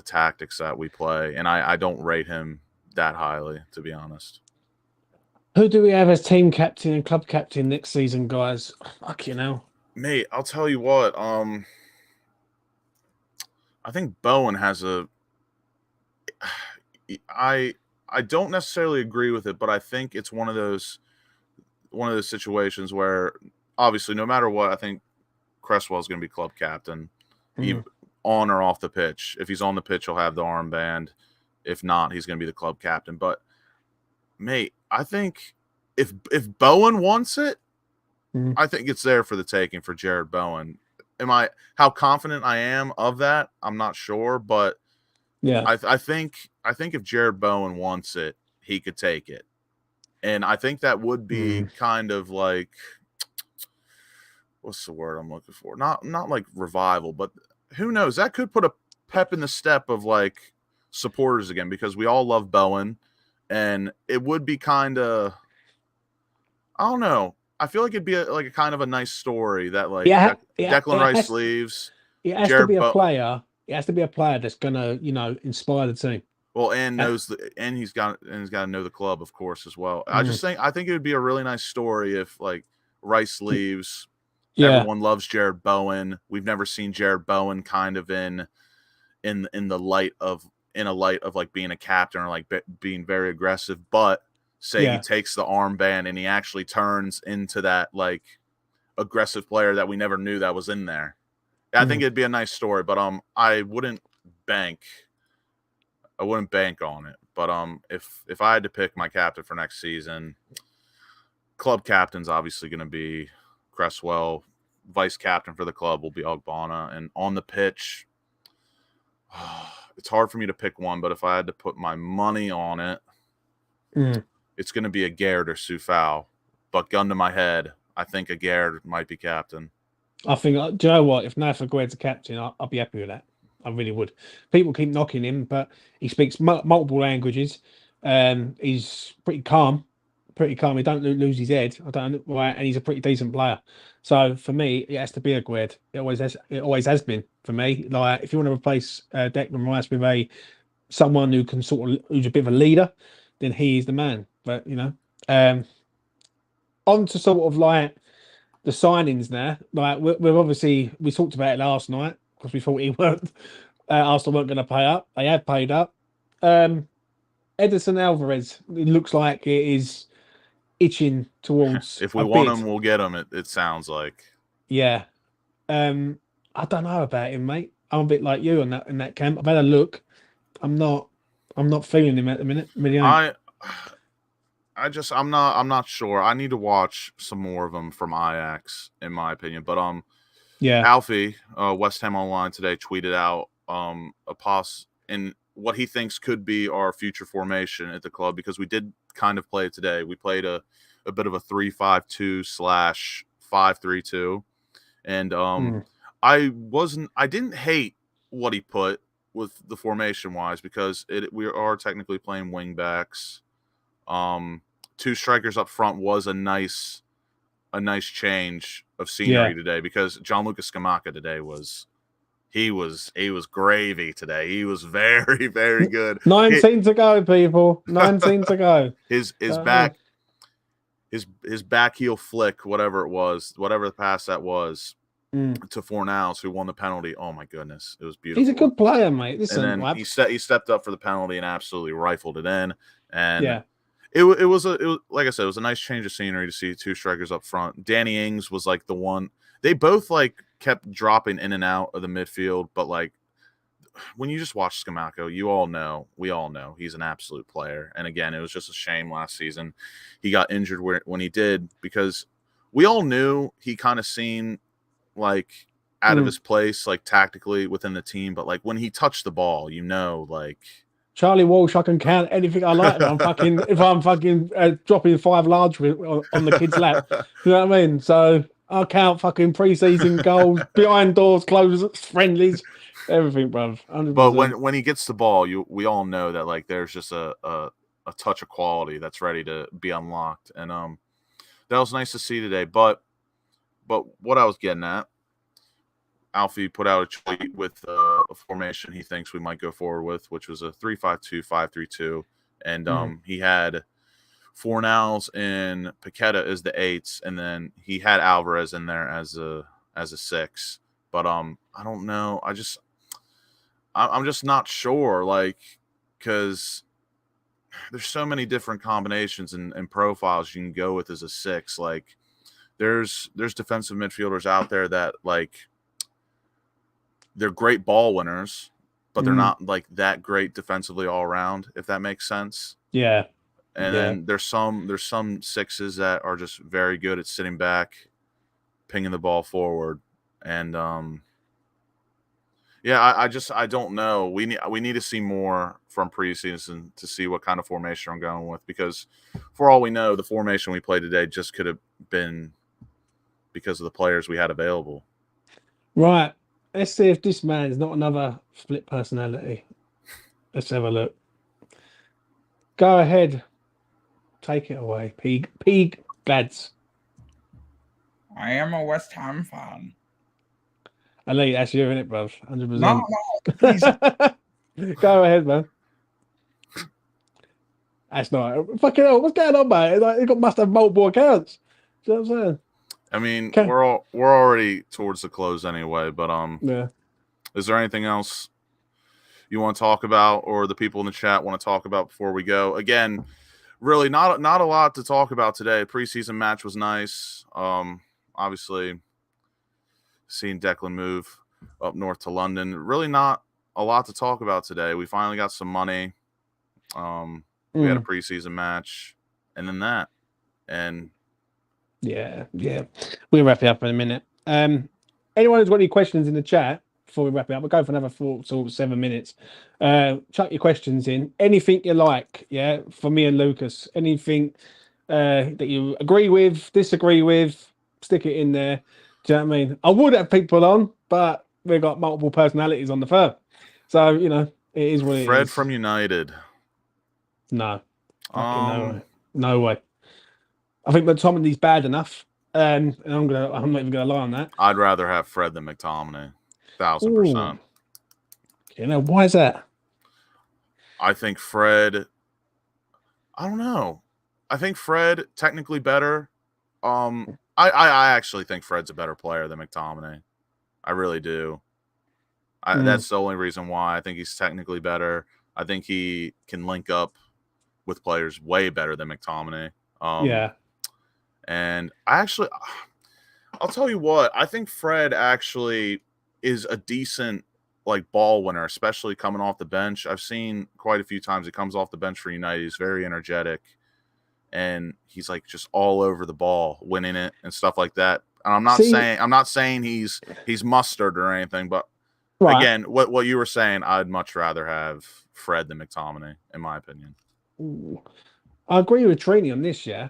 tactics that we play, and I don't rate him that highly, to be honest. Who do we have as team captain and club captain next season, guys? Fuck you know. Mate, I'll tell you what. I think Bowen has I don't necessarily agree with it, but I think it's one of those situations where obviously no matter what, I think Cresswell's going to be club captain, on or off the pitch. If he's on the pitch, he'll have the armband. If not, he's going to be the club captain. But mate, I think if Bowen wants it, I think it's there for the taking for Jared Bowen. How confident I am of that? I'm not sure, but yeah, I think if Jared Bowen wants it, he could take it. And I think that would be kind of like, what's the word I'm looking for? Not like revival, but who knows? That could put a pep in the step of like supporters again, because we all love Bowen, and it would be kind of, I don't know. I feel like it'd be a kind of a nice story that like Declan Rice leaves. It has to be a player. It has to be a player that's gonna, inspire the team. Well, and he's got to know the club, of course, as well. I think it would be a really nice story if like Rice leaves. Yeah. Everyone loves Jared Bowen. We've never seen Jared Bowen kind of in a light of like being a captain or like being very aggressive. But say he takes the armband and he actually turns into that like aggressive player that we never knew that was in there. I think it'd be a nice story, but I wouldn't bank on it. But if I had to pick my captain for next season, club captain's obviously going to be Cresswell. Vice captain for the club will be Ogbonna. And on the pitch, it's hard for me to pick one, but if I had to put my money on it, it's going to be a Garrett or Soufal. But gun to my head, I think a Garrett might be captain. I think, do you know what? If Nathan Gued's a captain, I'll be happy with that. I really would. People keep knocking him, but he speaks multiple languages. He's pretty calm. He don't lose his head. And he's a pretty decent player. So for me, it has to be a Gued. It always has been for me. Like if you want to replace Declan Rice with someone who can who's a bit of a leader, then he is the man. But on to sort of like the signings now. Like we talked about it last night because we thought Arsenal weren't going to pay up. They have paid up. Edison Alvarez, it looks like it is itching towards. If we want him, we'll get him. It sounds like. Yeah, I don't know about him, mate. I'm a bit like you in that camp. I've had a look. I'm not feeling him at the minute. Really, I'm not sure. I need to watch some more of them from Ajax, in my opinion. But Yeah. Alfie, West Ham Online today tweeted out a in what he thinks could be our future formation at the club, because we did kind of play it today. We played a bit of a 3-5-2/5-3-2, and I didn't hate what he put with the formation wise, because we are technically playing wing backs. 2 strikers up front was a nice change of scenery today, because Gianluca Scamacca today was gravy today. He was very, very good. 19 to go, people. 19 to go. His back heel flick, whatever it was, whatever the pass that was, to Fornals, who won the penalty. Oh my goodness, it was beautiful. He's a good player, mate. Listen, and then he stepped up for the penalty and absolutely rifled it in. And it was like I said, it was a nice change of scenery to see 2 strikers up front. Danny Ings was like the one. They both like kept dropping in and out of the midfield, but like when you just watch Scamacca, we all know he's an absolute player. And again, it was just a shame last season he got injured when he did, because we all knew he kind of seemed like out of his place, like tactically within the team. But like when he touched the ball, like Charlie Walsh, I can count anything I like. If I'm fucking dropping 5 large on the kid's lap, you know what I mean? So I'll count fucking preseason goals, behind doors, closed friendlies, everything, bruv. 100%. But when he gets the ball, we all know that like there's just a touch of quality that's ready to be unlocked, and that was nice to see today. But what I was getting at, Alfie put out a tweet with a formation he thinks we might go forward with, which was a 3-5-2/5-3-2, and he had Fornals and Paqueta as the 8s, and then he had Alvarez in there as a 6. But I don't know. I'm just not sure, like, because there's so many different combinations and profiles you can go with as a 6. Like, there's defensive midfielders out there that like they're great ball winners, but they're not like that great defensively all around, if that makes sense. Yeah. And then there's some 6s that are just very good at sitting back, pinging the ball forward. And I don't know. We need to see more from preseason to see what kind of formation I'm going with, because for all we know, the formation we played today just could have been because of the players we had available. Right. Let's see if this man is not another split personality. Let's have a look. Go ahead. Take it away, Peak Gads. I am a West Ham fan. Elite, that's you, isn't it, bruv? 100%. No, please. Go ahead, man. That's not fucking hell. What's going on, mate? Like, must have multiple accounts. Do you know what I'm saying? I mean, we're already towards the close anyway, but is there anything else you want to talk about, or the people in the chat want to talk about before we go? Again, really not a lot to talk about today. Preseason match was nice. Obviously, seeing Declan move up north to London. Really not a lot to talk about today. We finally got some money. We had a preseason match, and then that, and yeah. We'll wrap it up in a minute. Anyone who's got any questions in the chat before we wrap it up, we'll go for another 7 minutes. Chuck your questions in. Anything you like, for me and Lucas. Anything that you agree with, disagree with, stick it in there. Do you know what I mean? I would have people on, but we've got multiple personalities on the firm. So, it is what it is. Fred from United. No. No way. I think McTominay's bad enough. And I'm not even gonna lie on that. I'd rather have Fred than McTominay. 1,000%. Why is that? I think Fred, I don't know. I think Fred technically better. I actually think Fred's a better player than McTominay. I really do. That's the only reason why. I think he's technically better. I think he can link up with players way better than McTominay. And I'll tell you what, I think Fred actually is a decent like ball winner, especially coming off the bench. I've seen quite a few times he comes off the bench for United. He's very energetic. and he's like just all over the ball, winning it and stuff like that. And I'm not saying he's mustard or anything, but again, what you were saying, I'd much rather have Fred than McTominay, in my opinion. I agree with Trini on this. Yeah,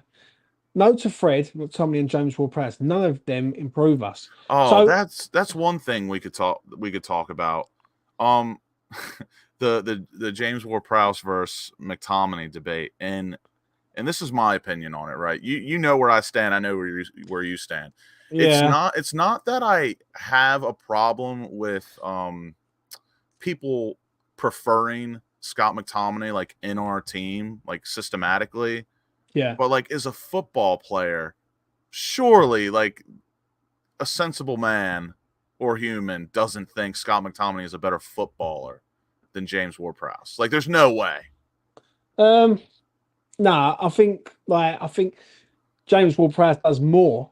no to Fred, McTominay, and James Ward-Prowse. None of them improve us. Oh, that's one thing we could talk about. The James Ward-Prowse versus McTominay debate, and this is my opinion on it, right? You know where I stand. I know where you stand. Yeah. It's not that I have a problem with people preferring Scott McTominay like in our team, like systematically. Yeah. But like as a football player, surely like a sensible man or human doesn't think Scott McTominay is a better footballer than James Ward-Prowse. Like there's no way. Nah, I think James Ward-Prowse does more.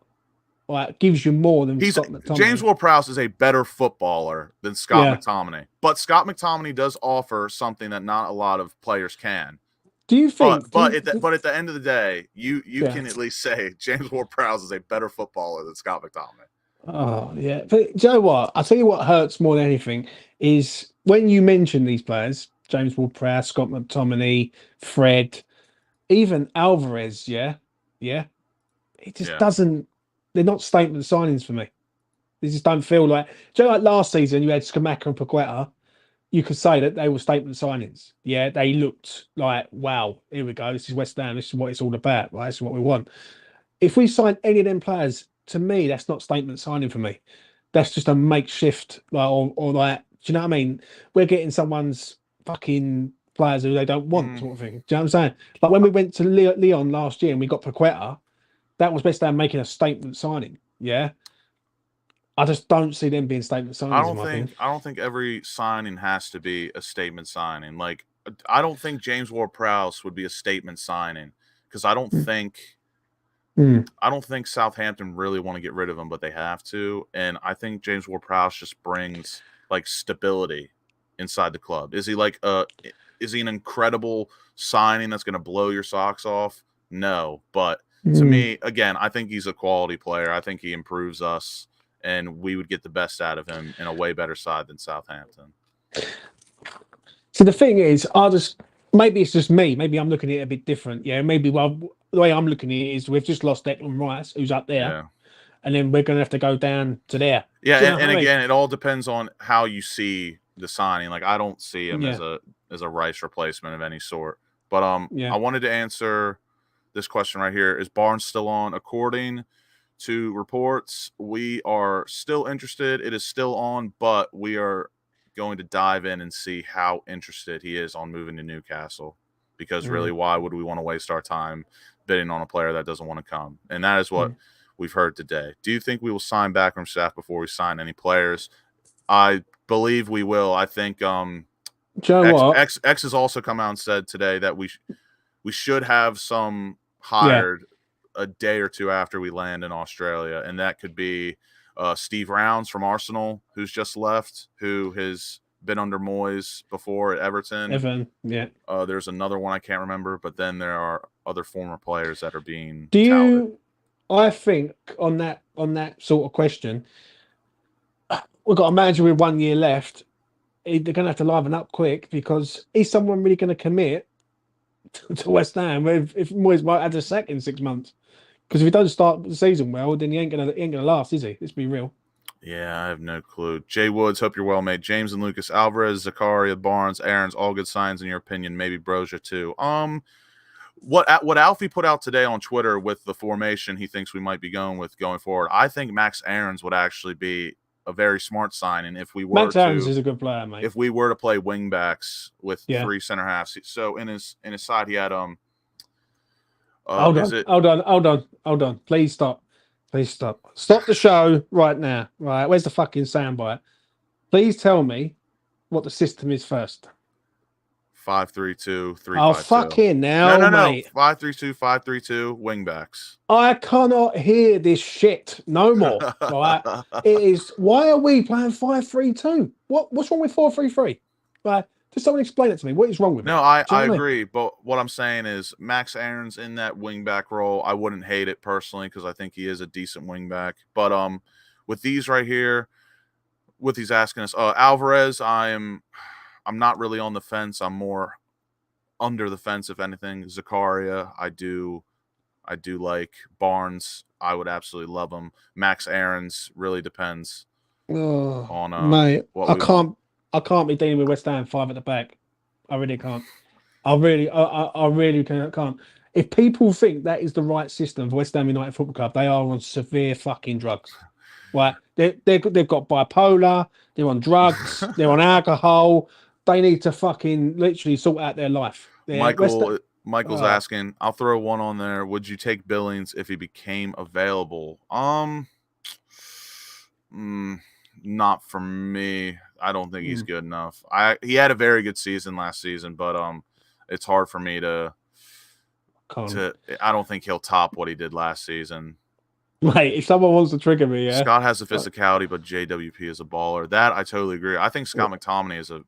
Like gives you more than Scott McTominay. James Ward-Prowse is a better footballer than Scott McTominay, but Scott McTominay does offer something that not a lot of players can. Do you think? But at the end of the day, you can at least say James Ward-Prowse is a better footballer than Scott McTominay. Oh yeah, but do you know what? I'll tell you what hurts more than anything is when you mention these players: James Ward-Prowse, Scott McTominay, Fred, even Alvarez. Yeah. It just doesn't. They're not statement signings for me. They just don't feel like. Do you know, like last season, you had Skamaka and Paqueta. You could say that they were statement signings. Yeah, they looked like, wow, here we go. This is West Ham. This is what it's all about. Right? This is what we want. If we sign any of them players, to me, that's not statement signing for me. That's just a makeshift, like, or like, do you know what I mean? We're getting someone's fucking players who they don't want, sort of thing. Do you know what I'm saying? Like when we went to Leon last year and we got Paqueta, that was West Ham making a statement signing. Yeah. I just don't see them being statement signings. I don't think every signing has to be a statement signing. Like I don't think James Ward-Prowse would be a statement signing because I don't think Southampton really want to get rid of him, but they have to. And I think James Ward-Prowse just brings like stability inside the club. Is he an incredible signing that's going to blow your socks off? No, but to me, again, I think he's a quality player. I think he improves us, and we would get the best out of him in a way better side than Southampton. So the thing is, maybe it's just me. Maybe I'm looking at it a bit different. Yeah, maybe the way I'm looking at it is we've just lost Declan Rice, who's up there, and then we're going to have to go down to there. Yeah, and again, it all depends on how you see the signing. Like I don't see him as a Rice replacement of any sort. But I wanted to answer this question right here. Is Barnes still on? According to reports, we are still interested. It is still on, but we are going to dive in and see how interested he is on moving to Newcastle. Because really, why would we want to waste our time bidding on a player that doesn't want to come? And that is what we've heard today. Do you think we will sign backroom staff before we sign any players? I believe we will. I think X has also come out and said today that we should have some hired a day or two after we land in Australia, and that could be Steve Rounds from Arsenal, who's just left, who has been under Moyes before at Everton. There's another one I can't remember, but then there are other former players that are being touted. I think on that sort of question, we've got a manager with 1 year left. They're going to have to liven up quick because is someone really going to commit to West Ham if Moyes might have a sack in 6 months? Because if he doesn't start the season well, then he ain't gonna last, is he? Let's be real. Yeah, I have no clue. Jay Woods, hope you're well, mate. James and Lucas, Alvarez, Zakaria, Barnes, Aaron's, all good signs in your opinion. Maybe Brozier too. What Alfie put out today on Twitter with the formation he thinks we might be going forward. I think Max Aarons would actually be a very smart signing if we were Max Aarons is a good player, mate. If we were to play wing backs with three center halves. So in his side he had Hold on. Please stop. Stop the show right now. Right. Where's the fucking soundbite? Please tell me what the system is first. 5-3-2, 3-5-2. Oh, fucking now, mate. 5-3-2, 5-3-2, wingbacks. I cannot hear this shit no more. Right? It is. Why are we playing 5-3-2? What's wrong with 4-3-3? Right? Just someone explain it to me. What is wrong with it? No, I Do you know what I mean? agree. But what I'm saying is Max Aaron's in that wingback role. I wouldn't hate it personally because I think he is a decent wingback. But with these right here, with these asking us, Alvarez, I'm not really on the fence. I'm more under the fence, if anything. Zakaria, I do like. Barnes, I would absolutely love him. Max Aaron's really depends Oh, on mate, what we want. I can't be dealing with West Ham 5 at the back. I really can't. I really can't. If people think that is the right system for West Ham United Football Club, they are on severe fucking drugs. Right? They've got bipolar. They're on drugs. They're on alcohol. They need to fucking literally sort out their life. Michael's Oh. asking, I'll throw one on there. Would you take Billings if he became available? Not for me. I don't think he's good enough. He had a very good season last season, but it's hard for me to I don't think he'll top what he did last season. Mate, if someone wants to trigger me, yeah. Scott has the physicality, but JWP is a baller. That I totally agree. I think Scott McTominay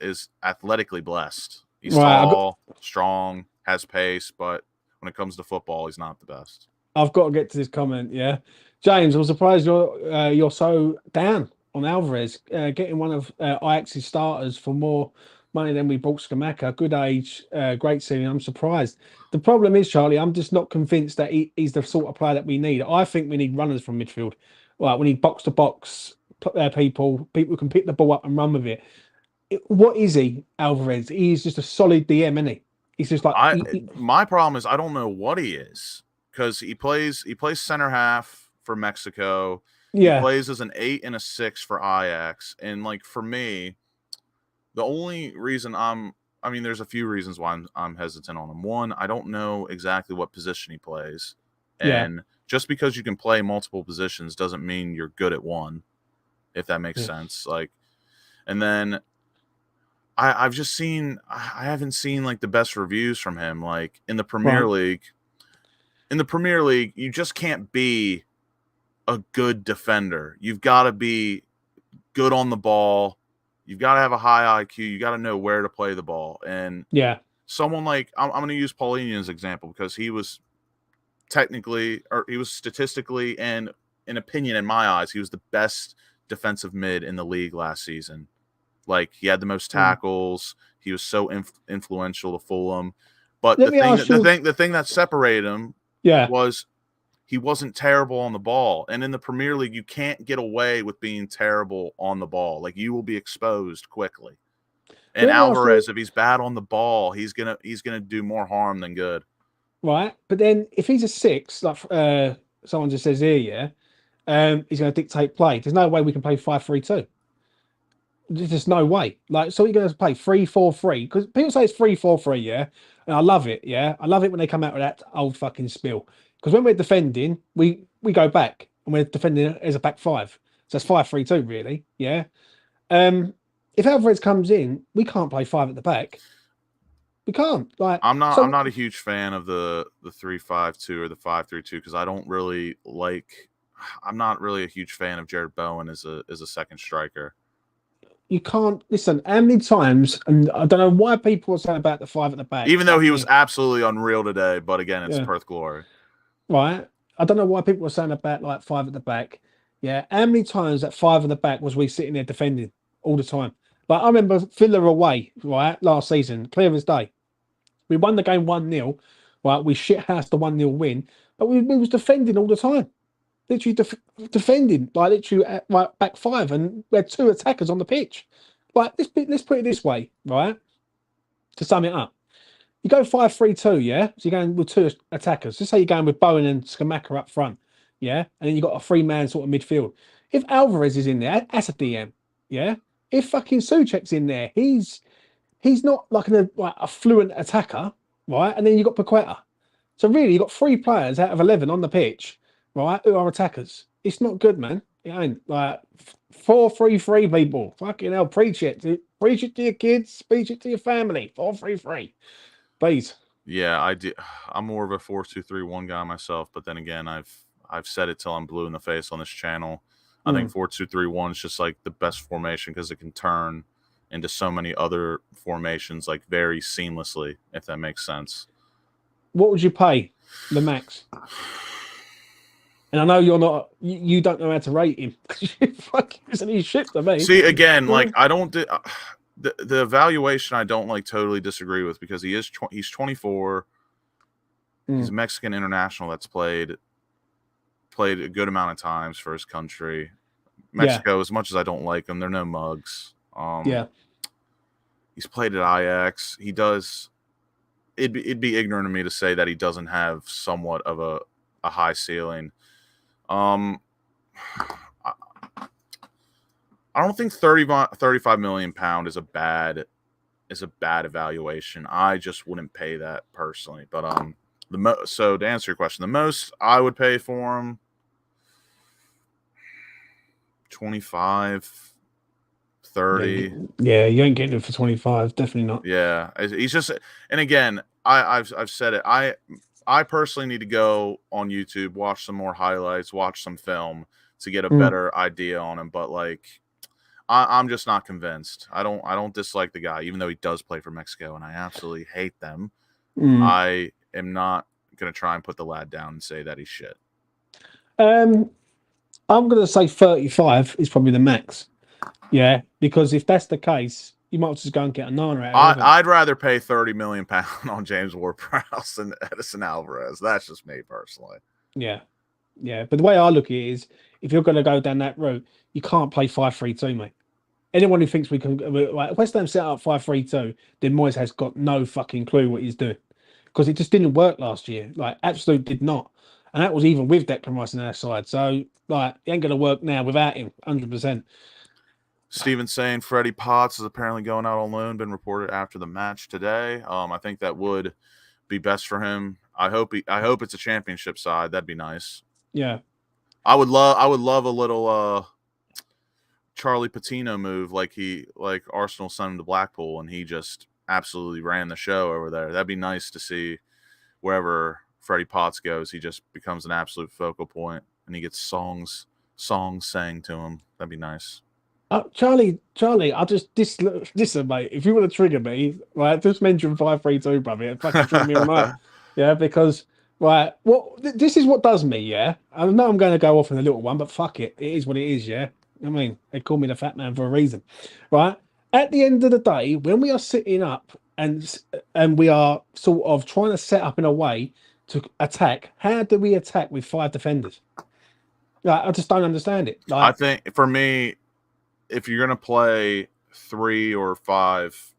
is athletically blessed. He's tall, strong, has pace, but when it comes to football, he's not the best. I've got to get to this comment, yeah. James, I'm surprised you're so down on Alvarez, getting one of Ajax's starters for more money than we bought Skamaka. Good age, great ceiling. I'm surprised. The problem is, Charlie, I'm just not convinced that he's the sort of player that we need. I think we need runners from midfield. Right, we need box-to-box people who can pick the ball up and run with it. What is he, Alvarez? He's just a solid DM, isn't he? He's just like my problem is I don't know what he is because he plays center half for Mexico. Yeah. He plays as an 8 and a 6 for Ajax, and like for me, the only reason there's a few reasons why I'm hesitant on him. One, I don't know exactly what position he plays, and just because you can play multiple positions doesn't mean you're good at one, if that makes sense. Like, and then I haven't seen like the best reviews from him. Like in the Premier League, you just can't be a good defender. You've got to be good on the ball. You've got to have a high IQ. You got to know where to play the ball. And someone like I'm going to use Paulinho as an example because he was statistically and in opinion in my eyes, he was the best defensive mid in the league last season. Like he had the most tackles. He was so influential to Fulham. But the thing that separated him was he wasn't terrible on the ball. And in the Premier League, you can't get away with being terrible on the ball. Like you will be exposed quickly. And Alvarez, if he's bad on the ball, he's gonna do more harm than good. Right. But then if he's a 6, like someone just says here, he's going to dictate play. There's no way we can play 5-3-2. There's just no way. Like, so you're going to play 3-4-3 because people say it's 3-4-3, yeah, and I love it, yeah. I love it when they come out with that old fucking spiel because when we're defending, we go back and we're defending as a back 5, so that's 5-3-2, really, yeah. If Alvarez comes in, we can't play 5 at the back. We can't. Like, I'm not a huge fan of the 3-5-2 or the 5-3-2 because I don't really like. I'm not really a huge fan of Jared Bowen as a second striker. You can't listen. How many times? And I don't know why people are saying about the 5 at the back. Even though he was absolutely unreal today, but again, it's Perth glory. Right. I don't know why people are saying about like 5 at the back. Yeah. How many times at 5 at the back was we sitting there defending all the time? Like I remember Villa away, right, last season, clear as day. We won the game 1-0. Right. We shithoused the 1-0 win, but we was defending all the time. Literally defending, like literally at right back 5, and we had 2 attackers on the pitch. Like let's put it this way, right? To sum it up, you go 5-3-2, yeah. So you're going with 2 attackers. Just say you're going with Bowen and Skamaka up front, yeah, and then you got a 3-man sort of midfield. If Alvarez is in there, that's a DM, yeah. If fucking Souček's in there, he's not like a fluent attacker, right? And then you got Paqueta. So really, you got 3 players out of 11 on the pitch, right, who are attackers. It's not good, man. It ain't. Like 4-3-3, people. Fucking hell, preach it. Preach it to your kids. Preach it to your family. 4-3-3. Please. Yeah, I do. I'm more of a 4-2-3-1 guy myself, but then again, I've said it till I'm blue in the face on this channel. I think 4-2-3-1 is just like the best formation because it can turn into so many other formations like very seamlessly, if that makes sense. What would you pay the max? And I know you're not, you don't know how to rate him. Fucking isn't he shit to me? See, again, like I don't the evaluation I don't like totally disagree with, because he's 24. He's a Mexican international that's played a good amount of times for his country. Mexico, as much as I don't like him, they're no mugs. He's played at Ajax. He does. It'd be ignorant of me to say that he doesn't have somewhat of a high ceiling. I don't think 35 million pound is a bad evaluation. I just wouldn't pay that personally. But so to answer your question, the most I would pay for him, 25, 30. Yeah, you ain't getting it for 25. Definitely not. Yeah, he's just, and again, I've said it. I personally need to go on YouTube, watch some more highlights, watch some film to get a better idea on him. But like, I'm just not convinced. I don't dislike the guy, even though he does play for Mexico, and I absolutely hate them. I am not gonna try and put the lad down and say that he's shit. I'm gonna say 35 is probably the max. Yeah, because if that's the case, you might just go and get a nana out of it. I'd rather pay 30 million pounds on James Ward-Prowse than Edison Alvarez. That's just me personally. Yeah. But the way I look at it is, if you're going to go down that route, you can't play 5-3-2, mate. Anyone who thinks we can, like West Ham set up 5-3-2, then Moyes has got no fucking clue what he's doing, because it just didn't work last year. Like, absolute did not, and that was even with Declan Rice on our side. So, like, it ain't going to work now without him, 100%. Steven saying Freddie Potts is apparently going out on loan, been reported after the match today. I think that would be best for him. I hope it's a championship side. That'd be nice. Yeah. I would love a little Charlie Patino move, like Arsenal sent him to Blackpool and he just absolutely ran the show over there. That'd be nice to see. Wherever Freddie Potts goes, he just becomes an absolute focal point and he gets songs sang to him. That'd be nice. Charlie, I just listen, mate. If you want to trigger me, right, just mention 5-3-2, brother. It fucking trigger me all night. Yeah, because this is what does me. Yeah, I know I'm going to go off in a little one, but fuck it, it is what it is. Yeah, I mean, they call me the fat man for a reason, right? At the end of the day, when we are sitting up and we are sort of trying to set up in a way to attack, how do we attack with 5 defenders? Like, I just don't understand it. Like, I think for me, if you're going to play 3 or 5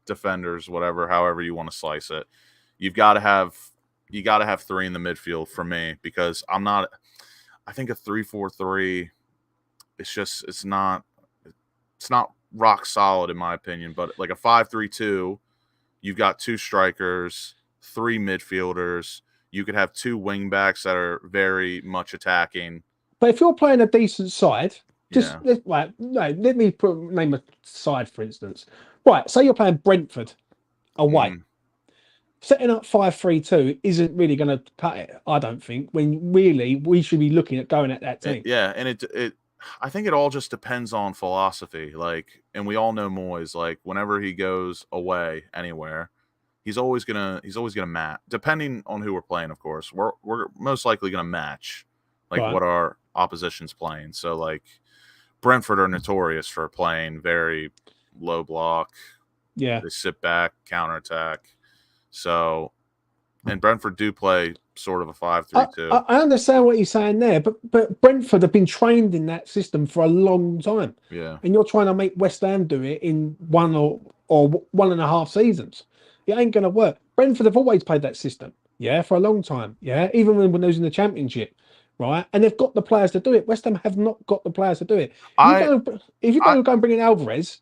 defenders, however you want to slice it, you got to have 3 in the midfield for me, because I think a 3-4-3, it's not rock solid in my opinion, but like a 5-3-2, you've got 2 strikers, 3 midfielders, you could have 2 wing backs that are very much attacking. But if you're playing a decent side, let me name a side, for instance. Right, say you're playing Brentford away. Setting up 5-3-2 isn't really going to cut it, I don't think, when really we should be looking at going at that team. And I think it all just depends on philosophy. Like, and we all know Moyes, like whenever he goes away anywhere, he's always gonna match. Depending on who we're playing, of course, we're most likely gonna match what our opposition's playing. So like Brentford are notorious for playing very low block. Yeah, they sit back, counterattack. So, and Brentford do play sort of a 5-3-2. I understand what you're saying there, but Brentford have been trained in that system for a long time. Yeah, and you're trying to make West Ham do it in 1 or 1.5 seasons. It ain't going to work. Brentford have always played that system, for a long time, even when they was in the Championship, right? And they've got the players to do it. West Ham have not got the players to do it. If you go and bring in Alvarez,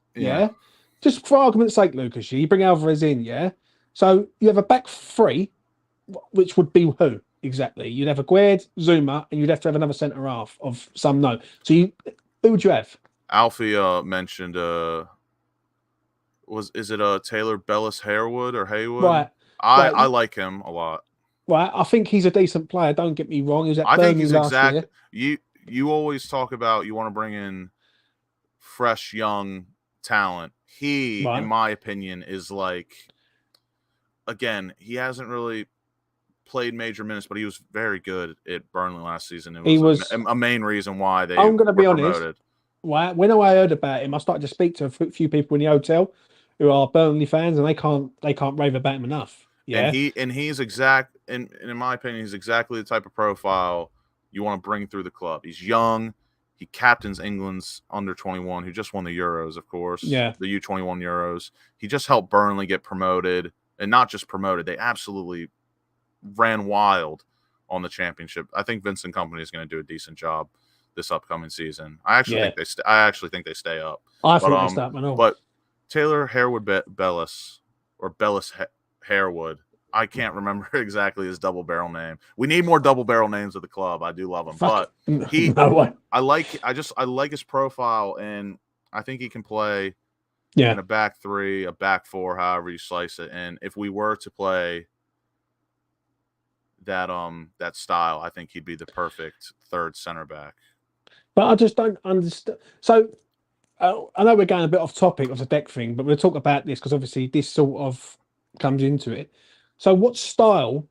just for argument's sake, Lucas, you bring Alvarez in, so you have a back 3, which would be who exactly? You'd have Aguerd, Zuma, and you'd have to have another centre half of some note. So who would you have? Alfie mentioned is it Taylor Bellis Haywood? Right. I like him a lot. Right. I think he's a decent player. Don't get me wrong. He was at Burnley last year. You always talk about you want to bring in fresh young talent. He, Right. in my opinion, is like, again, he hasn't really played major minutes, but he was very good at Burnley last season. It was, a main reason why they I'm going to were be honest. promoted. When I heard about him, I started to speak to a few people in the hotel who are Burnley fans, and they can't rave about him enough. Yeah, and he's exact, and in my opinion, he's exactly the type of profile you want to bring through the club. He's young. He captains England's under-21, who just won the Euros, of course. Yeah, The U21 Euros. He just helped Burnley get promoted, and not just promoted. They absolutely ran wild on the championship. I think Vincent Kompany is going to do a decent job this upcoming season. I actually think they stay up. I think they stay up. I know. But Taylor Bellis Harewood. I can't remember exactly his double barrel name. We need more double barrel names of the club. I do love him, but I like his profile, and I think he can play in a back three, a back four, however you slice it. And if we were to play that style, I think he'd be the perfect third center back. But I just don't understand. So I know we're going a bit off topic of the deck thing, but we'll talk about this because obviously this sort of comes into it. So what style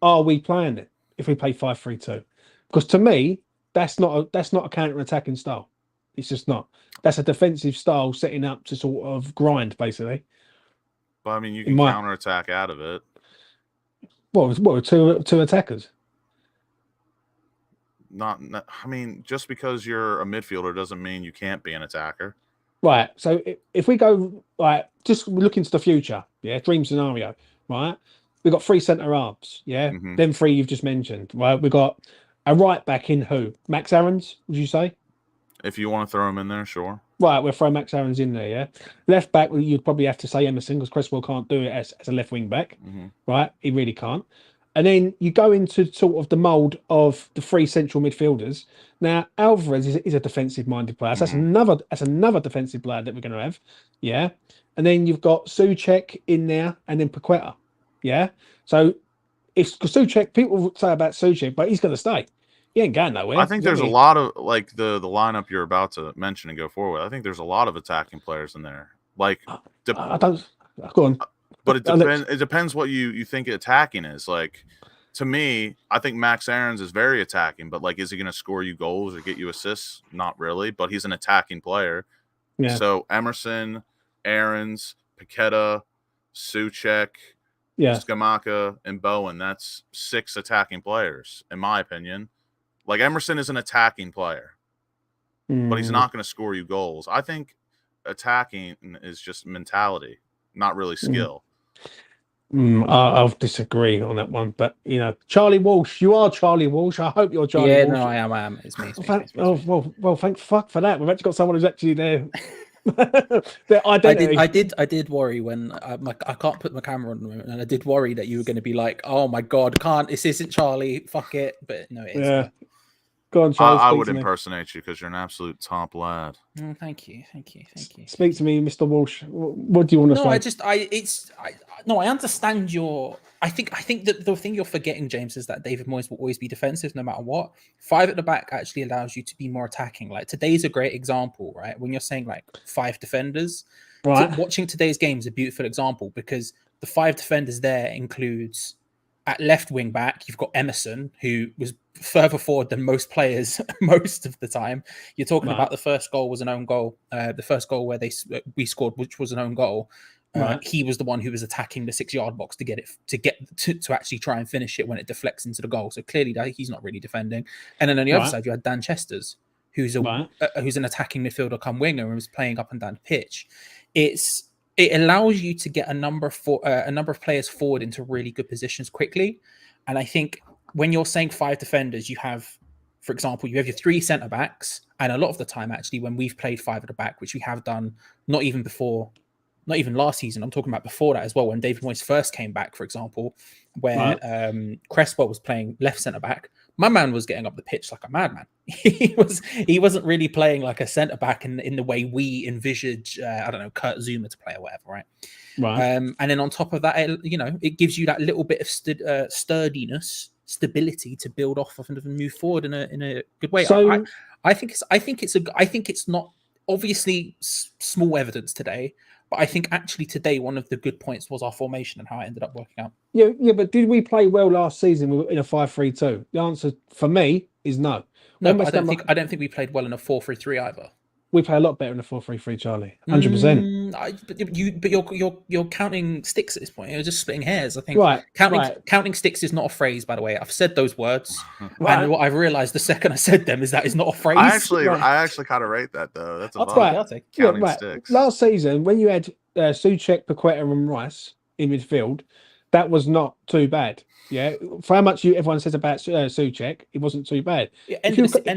are we playing it if we play 5-3-2? Because to me, that's not a counter-attacking style. It's just not. That's a defensive style setting up to sort of grind, basically. But I mean, you can counter-attack out of it. What two attackers? I mean, just because you're a midfielder doesn't mean you can't be an attacker. Right. So if we go just look into the future, dream scenario, right? We've got 3 centre halves, Mm-hmm. Then 3 you've just mentioned, right? We've got a right back in who? Max Aarons, would you say? If you want to throw him in there, sure. Right, we'll throw Max Aarons in there, yeah. Left back, you'd probably have to say Emerson because Cresswell can't do it as a left wing back, right? He really can't. And then you go into sort of the mould of the 3 central midfielders. Now Alvarez is a defensive-minded player. So that's another defensive player that we're going to have, yeah. And then you've got Souček in there, and then Paqueta, yeah. So if Souček, people say about Souček, but he's going to stay. He ain't going nowhere. I think there's a lot of like the lineup you're about to mention and go forward. I think there's a lot of attacking players in there. Like I don't go on. But it depends what you think attacking is. Like, to me, I think Max Aarons is very attacking, but like, is he going to score you goals or get you assists? Not really, but he's an attacking player. Yeah. So Emerson, Aarons, Paqueta, Souček, Scamacca, and Bowen. That's 6 attacking players, in my opinion. Like, Emerson is an attacking player, but he's not going to score you goals. I think attacking is just mentality, not really skill. I'll disagree on that one, but Charlie Walsh, you are Charlie Walsh. I hope you're Charlie Walsh. No, I am. It's me. Well, thank fuck for that. We've actually got someone who's actually there. Their identity. I did worry when I can't put my camera on, and I did worry that you were going to be like, "Oh my god, this isn't Charlie. Fuck it." But no, it is. Yeah. Go on, Charlie. I would impersonate you because you're an absolute top lad. Thank you. Speak to me, Mr. Walsh. What do you want to say? I understand your. I think that the thing you're forgetting, James, is that David Moyes will always be defensive no matter what. 5 at the back actually allows you to be more attacking. Like, today's a great example, right? When you're saying like 5 defenders, right? Watching today's game is a beautiful example because the 5 defenders there includes. At left wing back, you've got Emerson, who was further forward than most players most of the time. You're talking about the first goal was an own goal. The first goal where we scored, which was an own goal. He was the one who was attacking the 6-yard box to actually try and finish it when it deflects into the goal. So clearly he's not really defending. And then on the other side, you had Dan Chesters, who's an attacking midfielder come winger and was playing up and down the pitch. It allows you to get a number of players forward into really good positions quickly. And I think when you're saying 5 defenders, you have, for example, you have your 3 centre backs. And a lot of the time, actually, when we've played 5 at the back, which we have done not even last season, I'm talking about before that as well, when David Moyes first came back, for example, where Cresswell was playing left centre back. My man was getting up the pitch like a madman. He wasn't really playing like a centre back in the way we envisage, Kurt Zuma to play or whatever, right? And then on top of that, it gives you that little bit of stability to build off of and move forward in a good way. So I think it's not obviously small evidence today, but I think actually today one of the good points was our formation and how it ended up working out. Yeah, but did we play well last season in a 5-3-2? The answer for me is no. No, but I don't think we played well in a 4-3-3 either. We play a lot better in a 4-3-3, Charlie. 100%. But you're counting sticks at this point. You're just splitting hairs. I think counting sticks is not a phrase, by the way. I've said those words, and what I've realized the second I said them is that is not a phrase. I actually kind of rate that though. That's I'll take counting sticks. Last season, when you had Souček, Paqueta, and Rice in midfield, that was not too bad. Yeah, for how much everyone says about Souček, it wasn't too bad. Yeah, and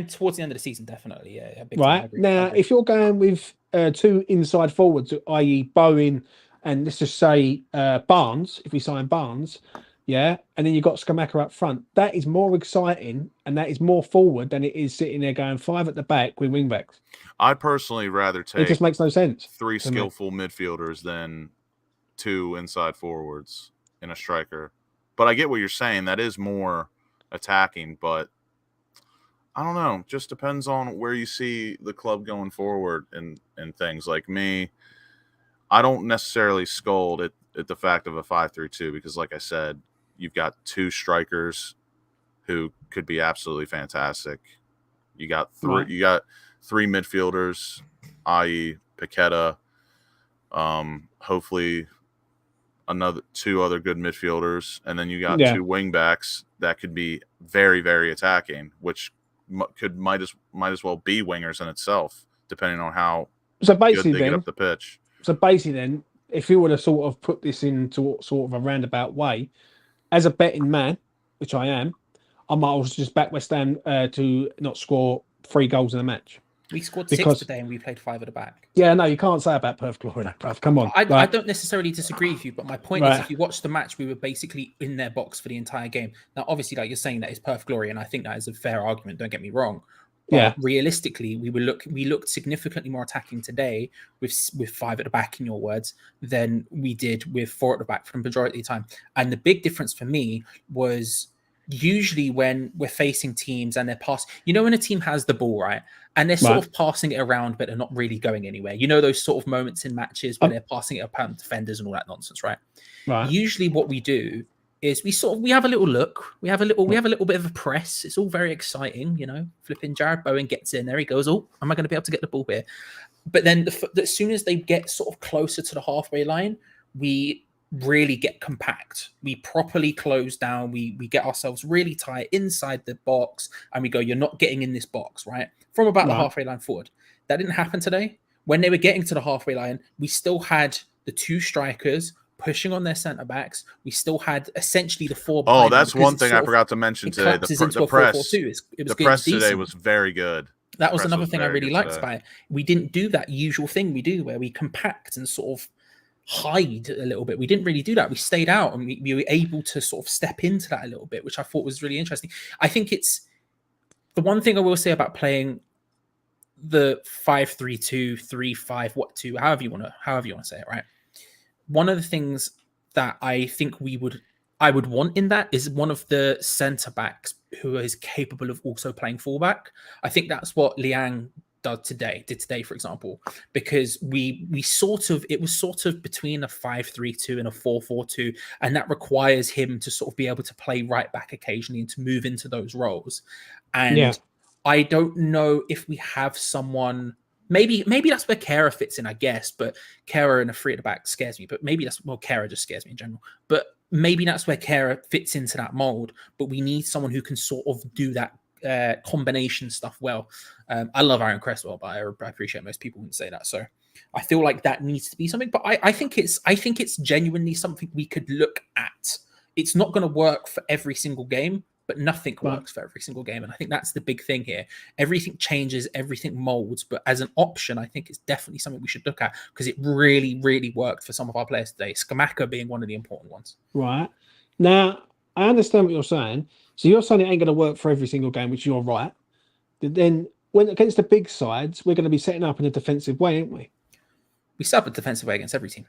towards the end of the season, definitely. Yeah. Right now, if you're going with 2 inside forwards, i.e., Bowen and let's just say Barnes, if we sign Barnes, yeah, and then you've got Scamacca up front, that is more exciting and that is more forward than it is sitting there going 5 at the back with wing backs. I'd personally rather take. It just makes no sense. 3 skillful midfielders than 2 inside forwards and a striker. But I get what you're saying. That is more attacking, but I don't know. Just depends on where you see the club going forward and things. Like me, I don't necessarily scold at the fact of a 5-3-2 because, like I said, you've got 2 strikers who could be absolutely fantastic. You got 3. Right. You got 3 midfielders, i.e., Paqueta. Hopefully, 2 other good midfielders, and then you got 2 wing backs that could be very, very attacking, which might as well be wingers in itself, depending on how good they get up the pitch. So basically, then, if you were to sort of put this into sort of a roundabout way, as a betting man, which I am, I might also just back West Ham to not score 3 goals in a match. We scored 6 today and we played 5 at the back. Yeah, no, you can't say about Perth Glory, bruv. Come on. I don't necessarily disagree with you, but my point is if you watch the match, we were basically in their box for the entire game. Now, obviously, like you're saying, that is Perth Glory, and I think that is a fair argument, don't get me wrong. But realistically, we looked significantly more attacking today with 5 at the back, in your words, than we did with 4 at the back for the majority of the time. And the big difference for me was usually when we're facing teams and they're when a team has the ball, right? And they're sort of passing it around, but they're not really going anywhere. You know, those sort of moments in matches where they're passing it upon defenders and all that nonsense, right? Usually what we do is we have a little look. We have a little bit of a press. It's all very exciting, flipping Jared Bowen gets in there. He goes, oh, am I going to be able to get the ball here? But then as soon as they get sort of closer to the halfway line, we really get compact. We properly close down. We get ourselves really tight inside the box and we go, you're not getting in this box, right? From about the halfway line forward. That didn't happen today. When they were getting to the halfway line, we still had the 2 strikers pushing on their centre backs. We still had essentially the 4. Oh, that's one thing I forgot to mention today. The press. The press today was very good. That was another thing I really liked about it. We didn't do that usual thing we do where we compact and sort of hide a little bit. We didn't really do that. We stayed out and we were able to sort of step into that a little bit, which I thought was really interesting. I think it's the one thing I will say about playing the 5-3-2, 3-5-2, however you want to say it, right? One of the things that I think I would want in that is one of the centre backs who is capable of also playing fullback. I think that's what Liang did today, for example, because it was sort of between a 5-3-2 and a 4-4-2, and that requires him to sort of be able to play right back occasionally and to move into those roles. And I don't know if we have someone. Maybe that's where Kara fits in, I guess. But Kara in a 3 at the back scares me. But maybe Kara just scares me in general. But maybe that's where Kara fits into that mold. But we need someone who can sort of do that combination stuff well. I love Aaron Cresswell, but I appreciate most people wouldn't say that. So I feel like that needs to be something. But I think it's genuinely something we could look at. It's not going to work for every single game, but nothing works for every single game. And I think that's the big thing here. Everything changes, everything molds. But as an option, I think it's definitely something we should look at because it really, really worked for some of our players today. Scamacca being one of the important ones. Right. Now, I understand what you're saying. So you're saying it ain't going to work for every single game, which you're right. But then when against the big sides, we're going to be setting up in a defensive way, aren't we? We set up a defensive way against every team.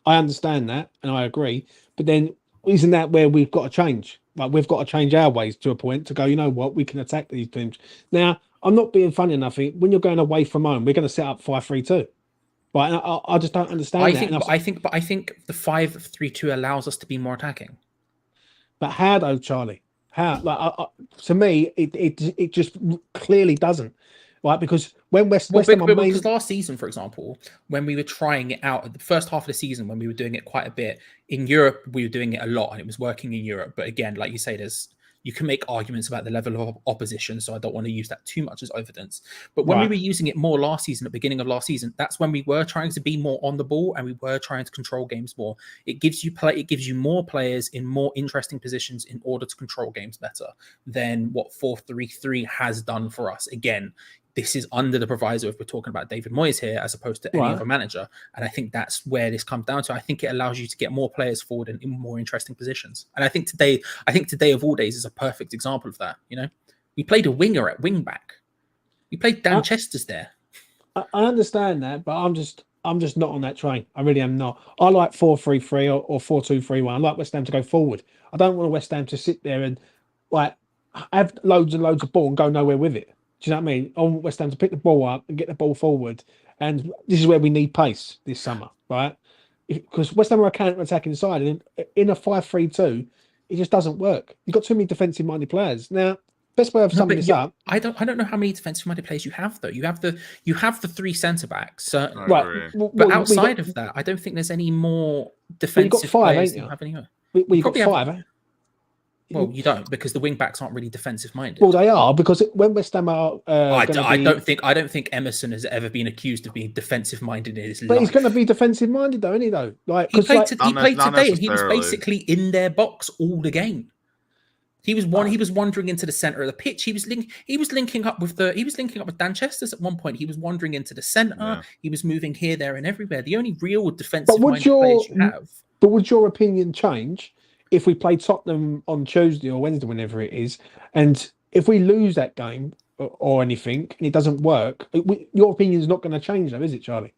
I understand that, and I agree. But then isn't that where we've got to change? Like we've got to change our ways to a point to go, you know what, we can attack these teams. Now, I'm not being funny enough. When you're going away from home, we're going to set up 5-3-2. Right, and I just don't understand that. I think the 5-3-2 allows us to be more attacking. But how though, Charlie? How? Like, to me, it just clearly doesn't. Right, because when West Ham because last season, for example, when we were trying it out at the first half of the season, when we were doing it quite a bit in Europe, we were doing it a lot, and it was working in Europe. But again, like you say, you can make arguments about the level of opposition, so I don't want to use that too much as evidence. But when we were using it more last season, at the beginning of last season, that's when we were trying to be more on the ball and we were trying to control games more. It gives you more players in more interesting positions in order to control games better than what 4-3-3 has done for us. Again, this is under the proviso if we're talking about David Moyes here, as opposed to any other manager. And I think that's where this comes down to. I think it allows you to get more players forward in more interesting positions. And I think today of all days is a perfect example of that. You know, we played a winger at wing back. We played Dan Chester's there. I understand that, but I'm just not on that train. I really am not. I like 4-3-3 or 4-2-3-1. I like West Ham to go forward. I don't want West Ham to sit there and like have loads and loads of ball and go nowhere with it. Do you know what I mean? I want West Ham to pick the ball up and get the ball forward. And this is where we need pace this summer, right? Because West Ham are a counter-attacking side. And in a 5-3-2, it just doesn't work. You've got too many defensive-minded players. Now, best way of summing this up. I don't know how many defensive-minded players you have, though. You have the three centre-backs. Right. But outside of that, I don't think there's any more defensive players than you have anywhere. You've got five. Well, you don't, because the wing backs aren't really defensive minded. Well, they are, because when West Ham are, I don't think Emerson has ever been accused of being defensive minded in his life. But he's going to be defensive minded, though, isn't he? Though, like he played today, and he was basically in their box all the game. He was wandering into the center of the pitch. He was linking up with Dan Chester's at one point. He was wandering into the center. Yeah. He was moving here, there, and everywhere. The only real defensive minded players you have. But would your opinion change if we play Tottenham on Tuesday or Wednesday, whenever it is, and if we lose that game or anything and it doesn't work, your opinion is not going to change, though, is it, Charlie?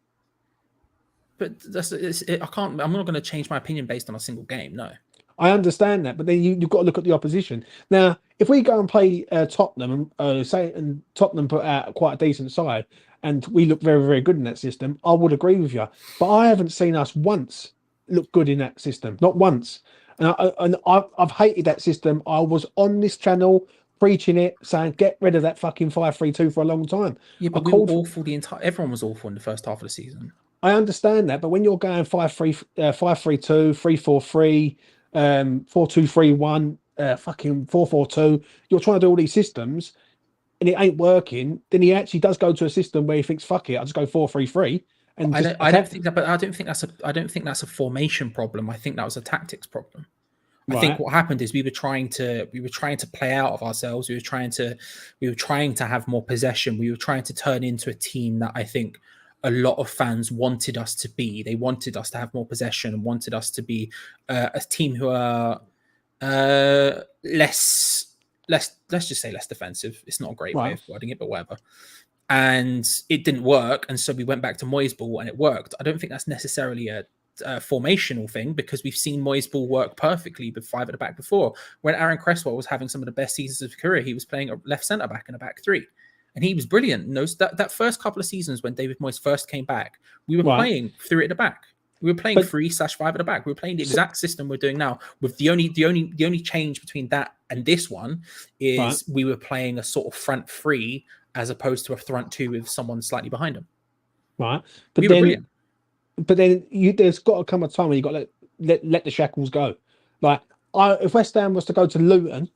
But I'm not going to change my opinion based on a single game. No, I understand that, but then you've got to look at the opposition. Now, if we go and play Tottenham, and Tottenham put out quite a decent side, and we look very, very good in that system, I would agree with you. But I haven't seen us once look good in that system, not once. And I've hated that system. I was on this channel preaching it, saying get rid of that fucking 5-3-2 for a long time. Yeah, but we were awful everyone was awful in the first half of the season. I understand that, but when you're going 5-3-2, 3-4-3, 4-2-3-1, fucking 4-4-2, you're trying to do all these systems, and it ain't working. Then he actually does go to a system where he thinks, "Fuck it, I'll just go 4-3-3." And I don't think that's a formation problem. I think that was a tactics problem. I think what happened is we were trying to play out of ourselves. We were trying to have more possession. We were trying to turn into a team that I think a lot of fans wanted us to be. They wanted us to have more possession and wanted us to be a team who are let's just say less defensive. It's not a great way of wording it, but whatever. And it didn't work, and so we went back to Moyes ball, and it worked. I don't think that's necessarily a formational thing, because we've seen Moyes ball work perfectly with five at the back before. When Aaron Cresswell was having some of the best seasons of his career, he was playing a left centre back and a back three, and he was brilliant. That first couple of seasons when David Moyes first came back, we were playing three at the back. We were playing 3/5 at the back. We were playing the exact system we're doing now. With the only change between that and this one is we were playing a sort of front three as opposed to a front two with someone slightly behind him. Right, but then there's got to come a time when you got to let the shackles go. Like, if West Ham was to go to Luton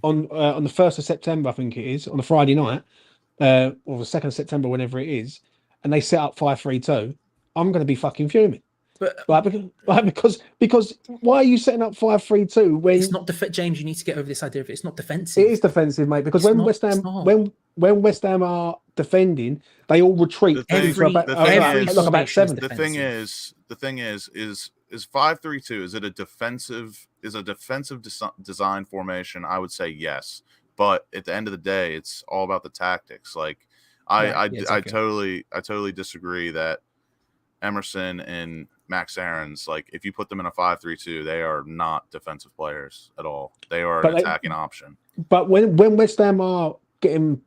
on the 1st of September, I think it is, on a Friday night, or the 2nd of September, whenever it is, and they set up 5-3-2, I'm going to be fucking fuming. But because why are you setting up 5-3-2 when it's not James? You need to get over this idea of it's not defensive. It is defensive, mate. Because when West Ham are defending, they all retreat. The thing is, 5-3-2. Is it a defensive? Is a defensive design formation? I would say yes, but at the end of the day, it's all about the tactics. Like I totally disagree that Emerson and Max Aarons, like if you put them in a 5-3-2, they are not defensive players at all. They are an attacking option. But when West Ham are getting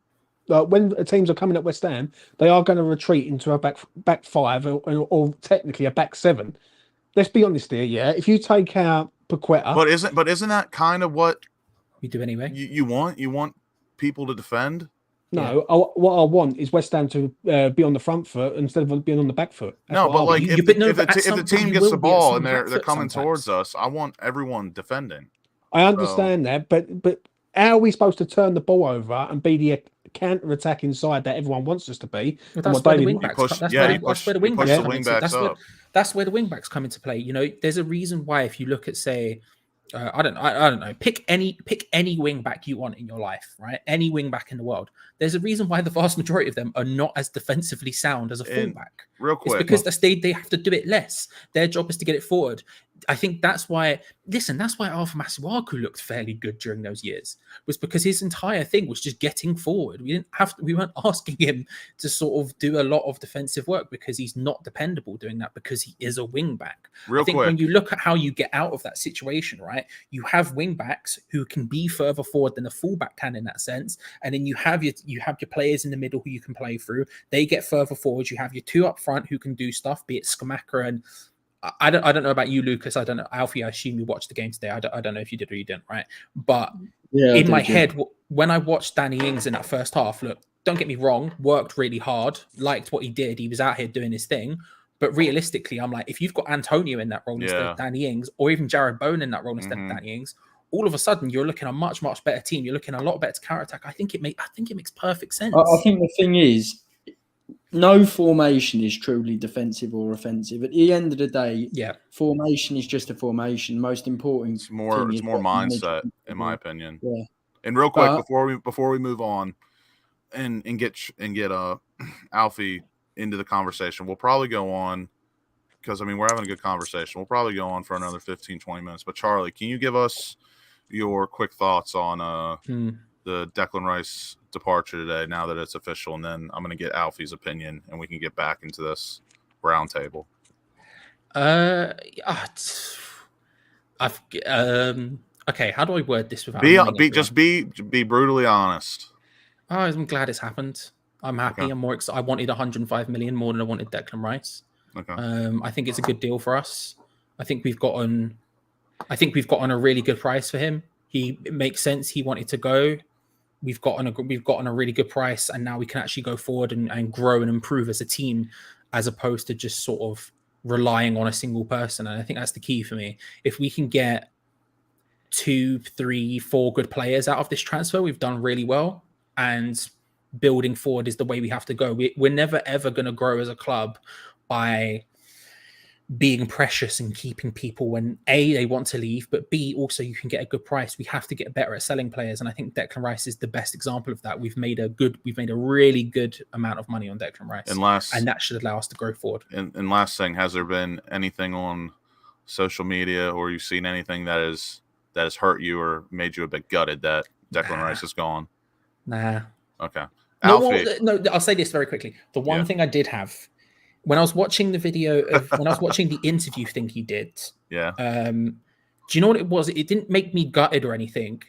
when teams are coming at West Ham, they are going to retreat into a back five or technically a back seven. Let's be honest here, yeah. If you take out Paqueta, but isn't that kind of what we do anyway? you want? You want people to defend? no, what I want is West Ham to be on the front foot instead of being on the back foot. That's No, what but I like want. if the team gets the ball and they're coming coming towards us, I want everyone defending. I understand that, but how are we supposed to turn the ball over and be the counter attack inside that everyone wants us to be? Well, that's where the wing backs come. That's where the wing backs come into. That's where the wing backs come into play. You know, there's a reason why if you look at, say, I don't know. Pick any wing back you want in your life, right? Any wing back in the world. There's a reason why the vast majority of them are not as defensively sound as a fullback. Real quick, it's because they have to do it less. Their job is to get it forward. I think that's why. Listen, that's why Alpha Masuaku looked fairly good during those years. Was because his entire thing was just getting forward. We weren't asking him to sort of do a lot of defensive work because he's not dependable doing that because he is a wing back. I think when you look at how you get out of that situation, right? You have wing backs who can be further forward than a fullback can in that sense, and then you have your players in the middle who you can play through. They get further forward. You have your two up front who can do stuff, be it Skamaka and I don't know about you, Lucas. I don't know, Alfie. I assume you watched the game today. I don't know if you did or you didn't, right? But in my head, when I watched Danny Ings in that first half, look, don't get me wrong, worked really hard, liked what he did. He was out here doing his thing. But realistically, I'm like, if you've got Antonio in that role instead of Danny Ings, or even Jared Bowen in that role instead of Danny Ings, all of a sudden you're looking at a much, much better team. You're looking at a lot better counter attack. I think it makes perfect sense. I think the thing is, no formation is truly defensive or offensive. At the end of the day, formation is just a formation. Most important, it's more mindset, in my opinion. Yeah. And real quick, before we move on, and get Alfie into the conversation, we'll probably go on because we're having a good conversation. We'll probably go on for another 15, 20 minutes. But Charlie, can you give us your quick thoughts on the Declan Rice departure today, now that it's official, and then I'm going to get Alfie's opinion, and we can get back into this roundtable. Okay. How do I word this without be brutally honest? I'm glad it's happened. I'm happy. Okay. I'm more excited. I wanted 105 million more than I wanted Declan Rice. Okay. I think it's a good deal for us. I think we've gotten a really good price for him. It makes sense. He wanted to go. We've gotten a really good price, and now we can actually go forward and grow and improve as a team, as opposed to just sort of relying on a single person. And I think that's the key for me. If we can get 2, 3, 4 good players out of this transfer, we've done really well. And building forward is the way we have to go. We're never ever going to grow as a club by being precious and keeping people when A, they want to leave, but B, also you can get a good price. We have to get better at selling players, and I think Declan Rice is the best example of that. We've made a really good amount of money on Declan Rice, and that should allow us to grow forward. And last thing, has there been anything on social media, or you've seen anything that has hurt you or made you a bit gutted that Declan Rice is gone? Nah. Okay. No, I'll say this very quickly. The one thing I did have, when I was watching the the interview thing he did, do you know what it was? It didn't make me gutted or anything.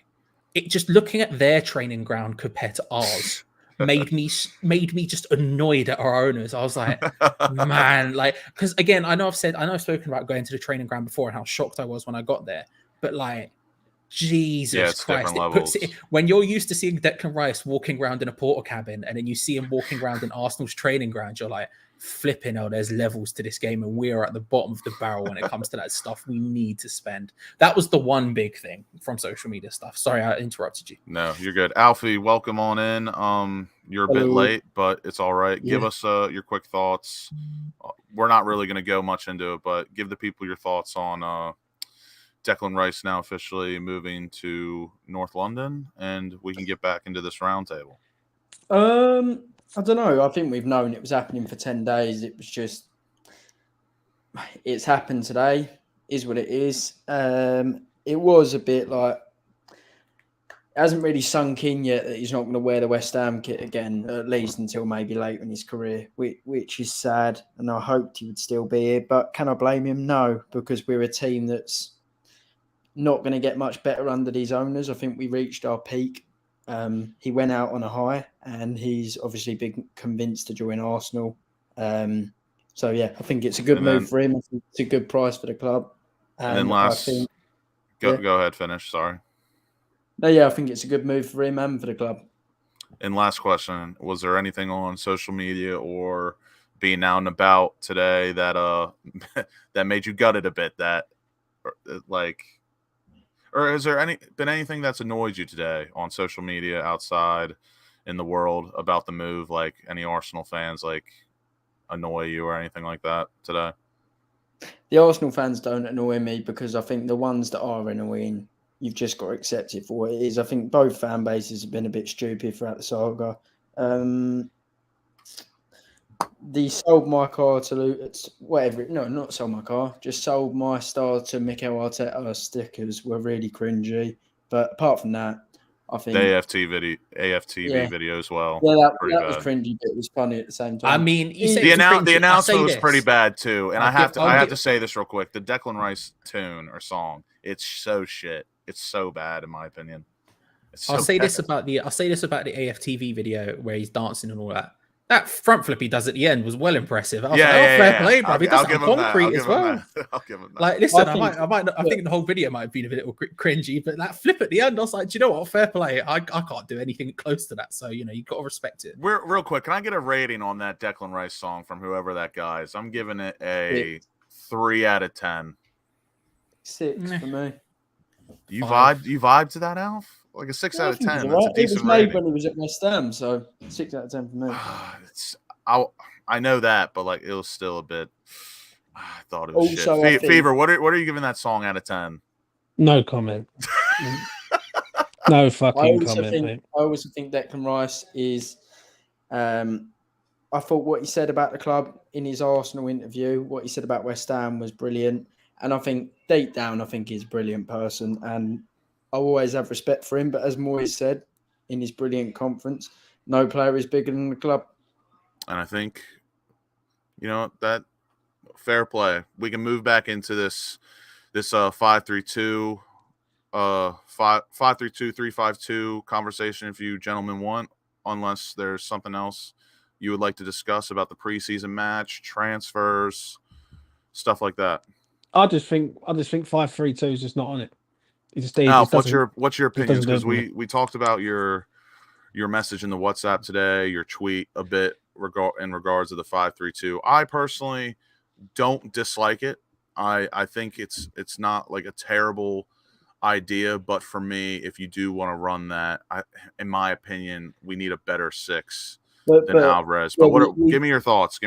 It just, looking at their training ground compared to ours made me just annoyed at our owners. I was like, man, like, because again, I know I've spoken about going to the training ground before and how shocked I was when I got there, but like, Jesus Christ, when you're used to seeing Declan Rice walking around in a porter cabin and then you see him walking around in Arsenal's training ground, you're like, flipping hell, there's levels to this game, and we're at the bottom of the barrel when it comes to that stuff we need to spend. That was the one big thing from social media stuff. Sorry, I interrupted you. No, you're good. Alfie, welcome on in. You're a bit late, but it's all right. Give us your quick thoughts. We're not really going to go much into it, but give the people your thoughts on Declan Rice now officially moving to North London, and we can get back into this roundtable. I don't know. I think we've known it was happening for 10 days. It was just, it's happened today, is what it is. It was a bit like, it hasn't really sunk in yet that he's not going to wear the West Ham kit again, at least until maybe later in his career, which is sad. And I hoped he would still be here. But can I blame him? No, because we're a team that's not going to get much better under these owners. I think we reached our peak He went out on a high, and he's obviously been convinced to join Arsenal. So yeah, I think it's a good move for him. I think it's a good price for the club. And then I think, go ahead, finish. Sorry. No, yeah, I think it's a good move for him and for the club. And last question: was there anything on social media or being out and about today that that made you gutted a bit? Or has there been anything that's annoyed you today on social media, outside in the world, about the move? Like any Arsenal fans annoy you or anything like that today? The Arsenal fans don't annoy me, because I think the ones that are annoying, you've just got to accept it for what it is. I think both fan bases have been a bit stupid throughout the saga. They sold my car to whatever. No, not sold my car. Just sold my star to Mikel Arteta. Stickers were really cringy. But apart from that, I think the AFTV video as well. Yeah, that was cringy, but it was funny at the same time. I mean, the announcement was pretty bad too. And I have to say this real quick: the Declan Rice tune or song, it's so shit. It's so bad, in my opinion. I'll say this about the AFTV video where he's dancing and all that. That front flip he does at the end was well impressive. I was fair play, bro. He does it on concrete as well. I'll give him that. Like, listen, I think the whole video might have been a bit cringy, but that flip at the end, I was like, do you know what? Fair play. I can't do anything close to that. So, you've got to respect it. Real quick, can I get a rating on that Declan Rice song from whoever that guy is? I'm giving it a 3 out of 10. 6 for me. You vibe to that, Alf? Like a 6 out of 10. That's a decent it was made rating. when he was at West Ham, so 6 out of 10 for me. I know that, but it was still a bit. I thought it was Also, shit. Fever, what are you giving that song out of 10? No comment. No fucking comment, mate. I also think Declan Rice is. I thought what he said about the club in his Arsenal interview, what he said about West Ham, was brilliant. And I think deep down, I think he's a brilliant person, and I always have respect for him. But as Moyes said in his brilliant conference, no player is bigger than the club. And I think, that fair play. We can move back into this 5-3-2, 3-5-2 conversation if you gentlemen want, unless there's something else you would like to discuss about the preseason match, transfers, stuff like that. I just think 5-3-2 is just not on it. Alf, what's your opinions? Because we talked about your message in the WhatsApp today, your tweet a bit in regards to the 5-3-2. I personally don't dislike it. I think it's not like a terrible idea, but for me, if you do want to run that, in my opinion, we need a better 6 than Alvarez. But give me your thoughts.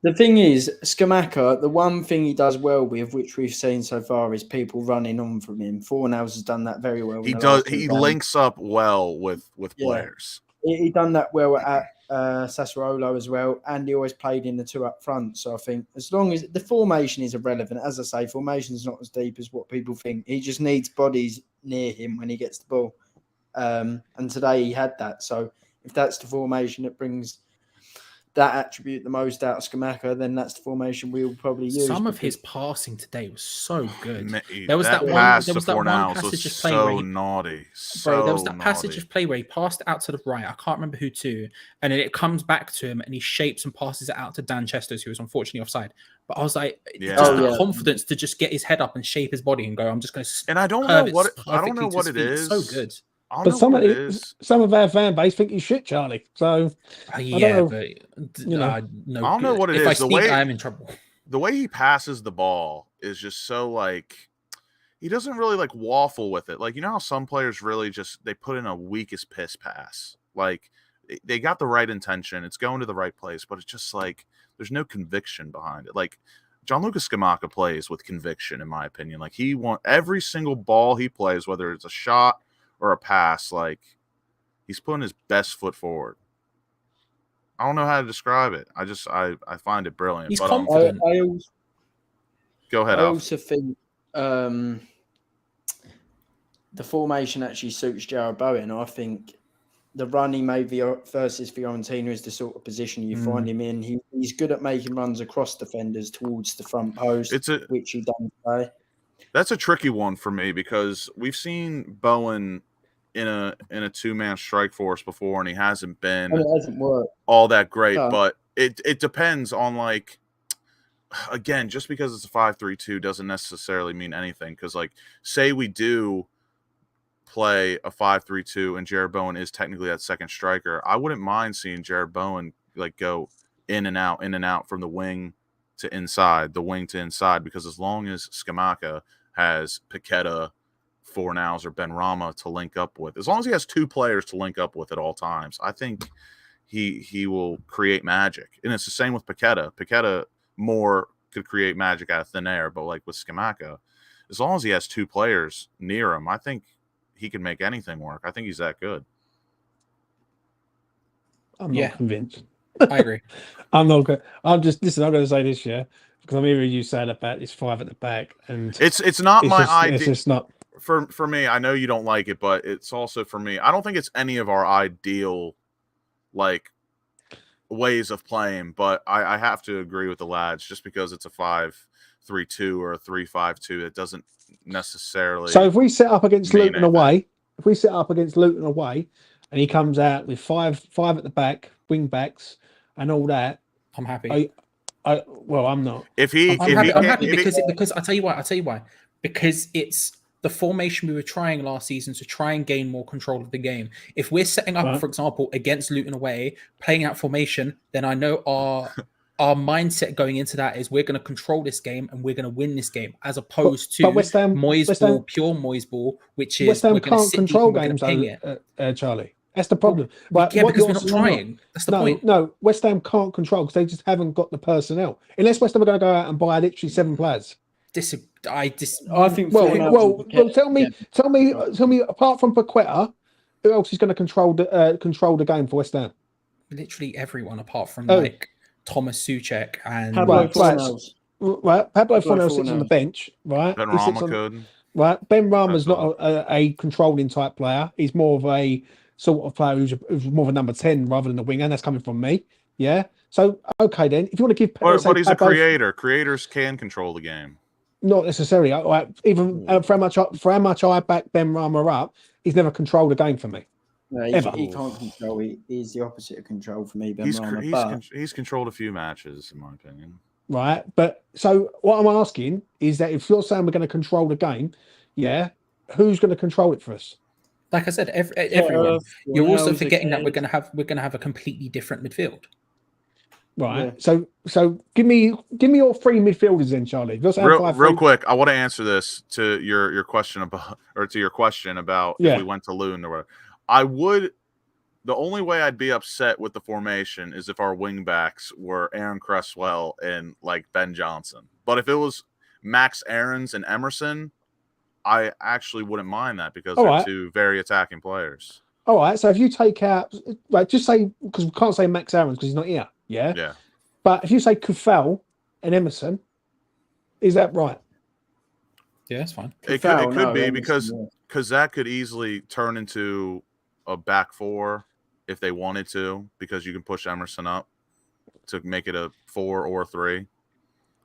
The thing is, Scamacca, the one thing he does well with, which we've seen so far, is people running on from him. Fornals has done that very well. He does. He links up well with players. He done that well at Sassuolo as well, and he always played in the 2 up front. So I think as long as the formation is irrelevant, as I say, formation is not as deep as what people think. He just needs bodies near him when he gets the ball. And today he had that. So if that's the formation that brings that attribute the most out of Scamacca, then that's the formation we will probably use. Some of his passing today was so good. There was that one passage of play where naughty. There was that passage of play where he passed it out to the right. I can't remember who to, and then it comes back to him, and he shapes and passes it out to Dan Chesters, who was unfortunately offside. But I was like, the confidence to just get his head up and shape his body and go, I'm just going to. And I don't know what it is. So good. But some of our fan base think he's shit, Charlie. So I don't know what it is. If I sneak, I am in trouble. The way he passes the ball is just so he doesn't really waffle with it. How some players really just they put in a weakest piss pass. They got the right intention, it's going to the right place, but it's just there's no conviction behind it. Gianluca Scamacca plays with conviction, in my opinion. He wants every single ball he plays, whether it's a shot or a pass, he's putting his best foot forward. I don't know how to describe it. I find it brilliant. He's confident. Go ahead. I also think the formation actually suits Jared Bowen. I think the run he made versus Fiorentina is the sort of position you find him in. He's good at making runs across defenders towards the front post, which he done today. That's a tricky one for me because we've seen Bowen in a 2-man strike force before, and he hasn't been And it hasn't worked. all that great. No. But it depends on, like, again, just because it's a 5-3-2 doesn't necessarily mean anything. Because, like, say we do play a 5-3-2 and Jared Bowen is technically that second striker, I wouldn't mind seeing Jared Bowen like go in and out from the wing to inside, because as long as Scamacca has Paqueta, Fornals, or Benrahma to link up with, as long as he has 2 players to link up with at all times, I think he will create magic. And it's the same with Paqueta. Paqueta more could create magic out of thin air, but like with Scamacca, as long as he has 2 players near him, I think he can make anything work. I think he's that good. I'm not convinced. I agree. I'm not good. I'm going to say this, because I'm hearing you saying about this 5 at the back, and it's not my idea. It's just not for me. I know you don't like it, but it's also for me. I don't think it's any of our ideal like ways of playing, but I have to agree with the lads just because it's a 5-3-2 or a 3-5-2. It doesn't necessarily. So if we set up against Luton away, and he comes out with five at the back, wing backs, and all that, I'm happy. I'm not. I'm happy because I'll tell you why. Because it's the formation we were trying last season to try and gain more control of the game. If we're setting up, for example, against Luton away, playing out formation, then I know our mindset going into that is we're going to control this game and we're going to win this game, as opposed to West Ham, pure Moyes ball, which is West Ham can't control games, Charlie. That's the problem. Because we're not trying. That's the point. No, West Ham can't control because they just haven't got the personnel. Unless West Ham are going to go out and buy literally 7 players. I think. Well, tell me. Apart from Paqueta, who else is going to control the game for West Ham? Literally everyone, apart from like Thomas Souček and Pablo Fornals. Right, Pablo Fornals sits on the bench. Right, Benrahma could. Right, Benrahma's not a controlling type player. He's more of a sort of player who's more of a number 10 rather than a winger, and that's coming from me. Yeah. So okay then, if you want to give, but he's a creator. Creators can control the game. Not necessarily. Even for how much I back Benrahma up, he's never controlled a game for me. No, he can't control. He's the opposite of control for me. He's controlled a few matches, in my opinion. Right, but so what I'm asking is that if you're saying we're going to control the game, who's going to control it for us? Like I said, everyone. You're also forgetting that we're going to have a completely different midfield. Right. Yeah. So give me your 3 midfielders then, Charlie. Real quick, I want to answer this to your question about if we went to Luton or whatever. I would. The only way I'd be upset with the formation is if our wing backs were Aaron Cresswell and like Ben Johnson. But if it was Max Aarons and Emerson, I actually wouldn't mind that because they're 2 very attacking players. All right. So if you take out, just say, because we can't say Max Aarons because he's not here. Yeah. Yeah. But if you say Kufal and Emerson, is that right? Yeah, that's fine. It could be because that could easily turn into a back 4 if they wanted to, because you can push Emerson up to make it a 4 or 3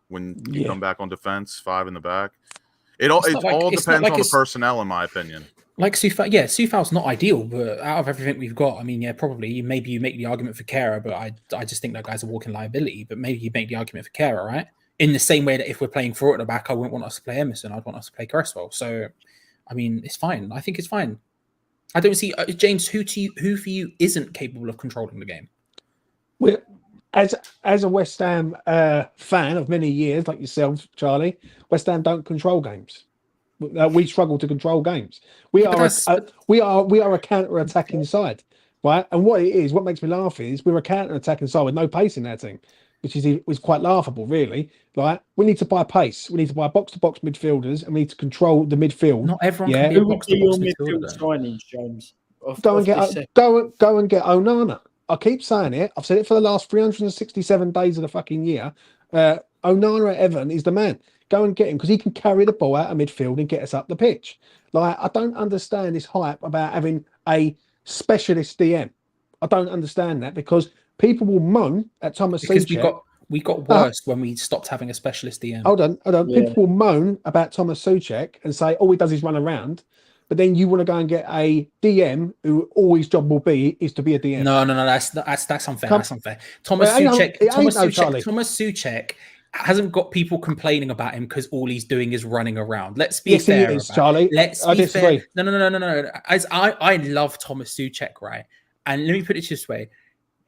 when you come back on defense, 5 in the back. It all depends on the personnel, in my opinion. Like Soufal's not ideal, but out of everything we've got, I mean, probably maybe you make the argument for Kehrer, but I just think that guy's a walking liability. But maybe you make the argument for Kehrer, right? In the same way that if we're playing 4 at the back, I wouldn't want us to play Emerson. I'd want us to play Cresswell. So, I mean, it's fine. I think it's fine. I don't see James. Who for you isn't capable of controlling the game? Well, as a West Ham fan of many years, like yourself, Charlie, West Ham don't control games. We struggle to control games. We are a counter-attacking side, right? And what makes me laugh is we're a counter-attacking side with no pace in that team, which was quite laughable, really. Like, we need to buy pace. We need to buy box-to-box midfielders, and we need to control the midfield. Not everyone can be a box-to-box midfielder. Signings, James? Go and get Onana. I keep saying it. I've said it for the last 367 days of the fucking year. Onana at Everton is the man. Go and get him because he can carry the ball out of midfield and get us up the pitch. Like, I don't understand this hype about having a specialist DM. I don't understand that because people will moan at Thomas Souček. We got worse when we stopped having a specialist DM. Hold on. Yeah. People will moan about Thomas Souček and say all he does is run around. but then you want to go and get a DM who all his job will be is to be a DM. No, that's unfair. That's unfair. Well, it ain't no Charlie. Thomas Souček hasn't got people complaining about him because all he's doing is running around. Let's be Yes, fair. he is, Charlie. Let's I be disagree. fair. No. As I love Thomas Souček, right? And let me put it this way: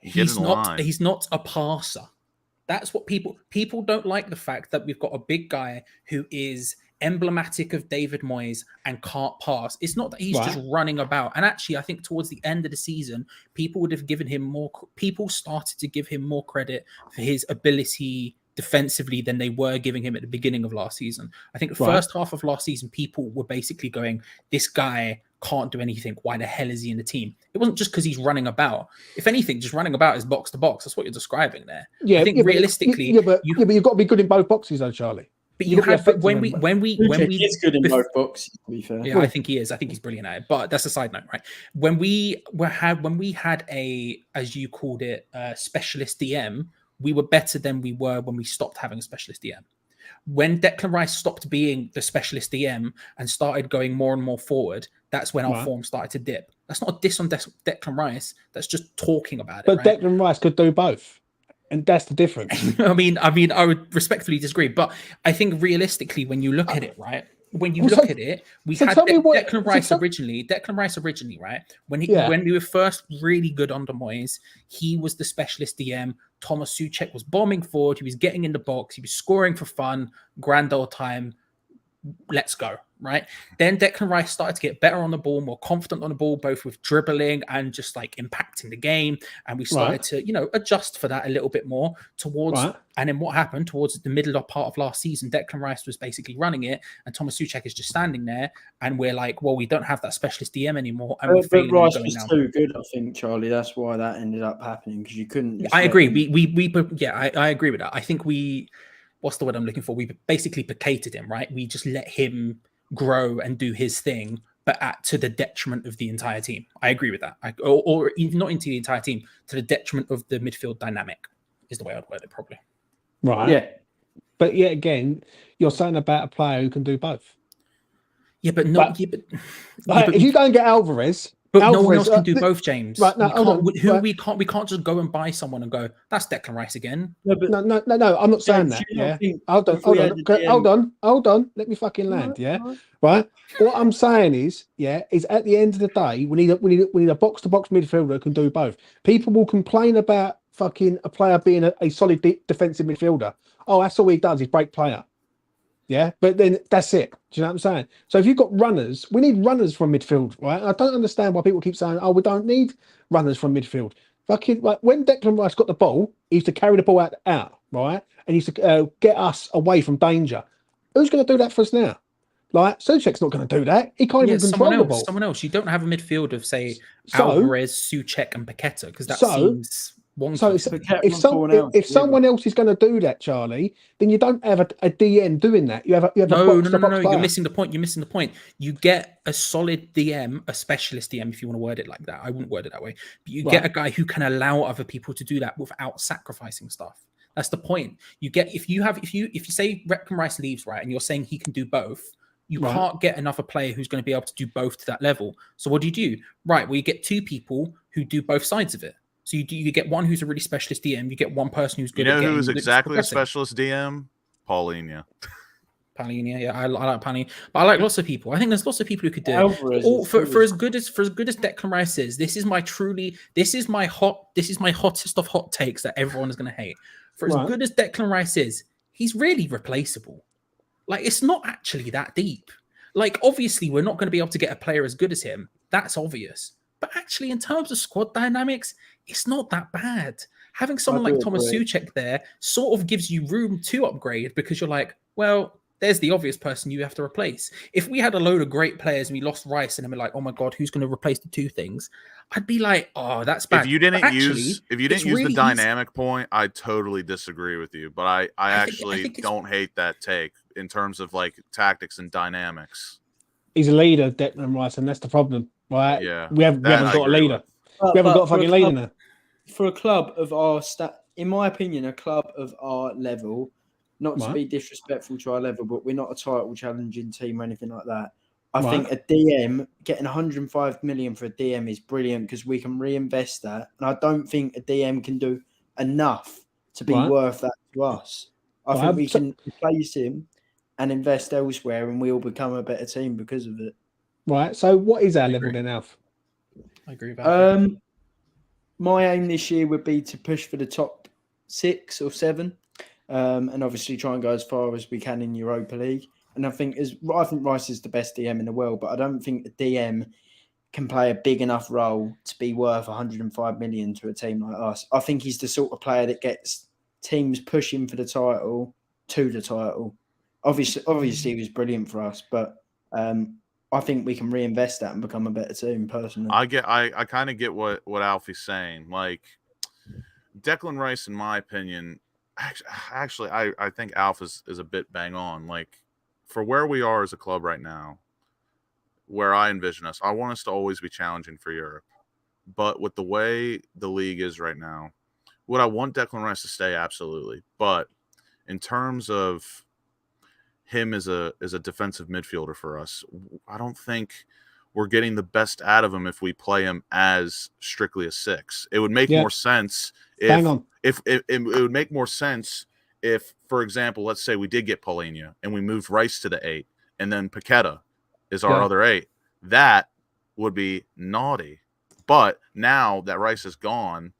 he's not a passer. That's what people don't like, the fact that we've got a big guy who is emblematic of David Moyes and can't pass. It's not that he's just running about. And actually, I think towards the end of the season, people would have given him more. People started to give him more credit for his ability defensively than they were giving him at the beginning of last season. I think the first half of last season, people were basically going, "This guy can't do anything. Why the hell is he in the team?" It wasn't just because he's running about. If anything, just running about is box to box. That's what you're describing there. Yeah, I think realistically, but you've got to be good in both boxes, though, Charlie. But you have when we he's good in both boxes, to be fair. Yeah, I think he is. I think he's brilliant at it. But that's a side note, right? When we had a, as you called it, specialist DM, we were better than we were when we stopped having a specialist DM. When Declan Rice stopped being the specialist DM and started going more and more forward, that's when our form started to dip. That's not a diss on Declan Rice. That's just talking about it. But Declan Rice could do both, and that's the difference. I mean, I would respectfully disagree, but I think realistically, when you look at it, right, we had Declan Rice originally, right? When we were first really good under Moyes, he was the specialist DM. Thomas Souček was bombing forward. He was getting in the box. He was scoring for fun, grand old time. Let's go, right? Then Declan Rice started to get better on the ball, more confident on the ball, both with dribbling and just like impacting the game. And we started to, adjust for that a little bit more towards. And then what happened towards the middle part of last season? Declan Rice was basically running it, and Thomas Souček is just standing there. And we're like, well, we don't have that specialist DM anymore. And we're failing. Rice was too good, I think, Charlie. That's why that ended up happening, because you couldn't. I agree. I agree with that. I think what's the word I'm looking for? We basically placated him, right? We just let him grow and do his thing, but to the detriment of the entire team. I agree with that. Or even not into the entire team, to the detriment of the midfield dynamic is the way I'd word it, probably. Right. Yeah. But yet again, you're saying about a player who can do both. Yeah, but not. If you go and get Alvarez. But no one else can do both, James. Right, no, we can't just go and buy someone and go, that's Declan Rice again. No, I'm not saying that. Yeah. Hold on. Let me fucking land. Yeah. Right. What I'm saying is at the end of the day, we need a box to box midfielder who can do both. People will complain about fucking a player being a solid defensive midfielder. Oh, that's all he does is break player. Yeah, but then that's it. Do you know what I'm saying? So if you've got runners, we need runners from midfield, right? I don't understand why people keep saying, "Oh, we don't need runners from midfield." Fucking like when Declan Rice got the ball, he used to carry the ball out, right, and he used to get us away from danger. Who's going to do that for us now? Like Souček's not going to do that. He can't even control the ball. Someone else. You don't have a midfield of say Alvarez, Souček, and Paqueta, because that seems. So if someone else is going to do that, Charlie, then you don't have a DM doing that. You have a no. You're missing the point. You get a solid DM, a specialist DM, if you want to word it like that. I wouldn't word it that way, but you get a guy who can allow other people to do that without sacrificing stuff. That's the point. You get if you say Declan Rice leaves, right, and you're saying he can do both. You can't get another player who's going to be able to do both to that level. So what do? Right, well, you get two people who do both sides of it. So you get one who's a really specialist DM. You get one person who's good. You know who's exactly a specialist DM? Paulinho. Yeah, I like Paulinho, but I like lots of people. I think there's lots of people who could do it. For as good as Declan Rice is, this is my hottest of hot takes that everyone is going to hate. For as good as Declan Rice is, he's really replaceable. Like, it's not actually that deep. Like, obviously, we're not going to be able to get a player as good as him. That's obvious. But actually, in terms of squad dynamics, it's not that bad. Having someone like Thomas Souček there sort of gives you room to upgrade, because you're like, well, there's the obvious person you have to replace. If we had a load of great players and we lost Rice and then we're like, oh my God, who's going to replace the two things? I'd be like, oh, that's bad. If you didn't use the dynamic point, I totally disagree with you. But I actually don't hate that take in terms of like tactics and dynamics. He's a leader, Declan Rice, and that's the problem. Right? Yeah, we haven't got a leader. We haven't got a fucking leader now. For a club of our in my opinion, a club of our level, not to be disrespectful to our level, but we're not a title challenging team or anything like that. I Right. think a DM, getting 105 million for a DM is brilliant because we can reinvest that. And I don't think a DM can do enough to be Right. worth that to us. I Right, think we so- can replace him and invest elsewhere, and we'll become a better team because of it. Right. So what is our I level agree. then, Alf? I agree with that. My aim this year would be to push for the top 6 or 7, and obviously try and go as far as we can in Europa League. And I think Rice is the best DM in the world, but I don't think a DM can play a big enough role to be worth 105 million to a team like us. I think he's the sort of player that gets teams pushing for the title to the title. Obviously, he was brilliant for us, but I think we can reinvest that and become a better team. Personally, I kind of get what Alfie's saying. Like Declan Rice, in my opinion, actually, I think Alf is a bit bang on. Like for where we are as a club right now, where I envision us, I want us to always be challenging for Europe. But with the way the league is right now, would I want Declan Rice to stay? Absolutely. But in terms of him as a defensive midfielder for us, I don't think we're getting the best out of him if we play him as strictly a 6. It would make Yeah. more sense Bang on. if it would make more sense if, for example, let's say we did get Paulinho and we moved Rice to the 8 and then Paqueta is our Yeah. other 8. That would be naughty. But now that Rice is gone,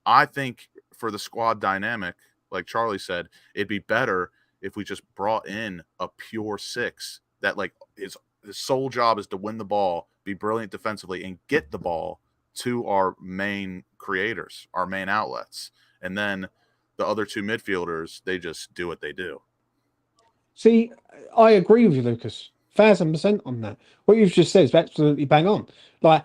I think for the squad dynamic, like Charlie said, it'd be better if we just brought in a pure 6 that like his sole job is to win the ball, be brilliant defensively, and get the ball to our main creators, our main outlets. And then the other 2 midfielders, they just do what they do. See, I agree with you, Lucas. 1,000% on that. What you've just said is absolutely bang on. Like,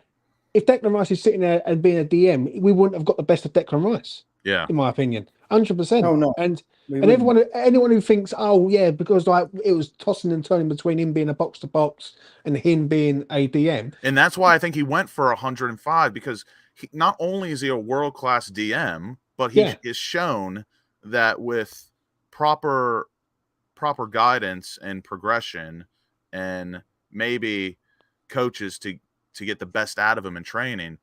if Declan Rice is sitting there and being a DM, we wouldn't have got the best of Declan Rice. Yeah. In my opinion. 100%. Oh, no. And We and wouldn't. anyone who thinks, oh yeah, because like it was tossing and turning between him being a box to box and him being a DM. And that's why I think he went for 105, because not only is he a world-class DM, but he is shown that with proper guidance and progression and maybe coaches to get the best out of him in training,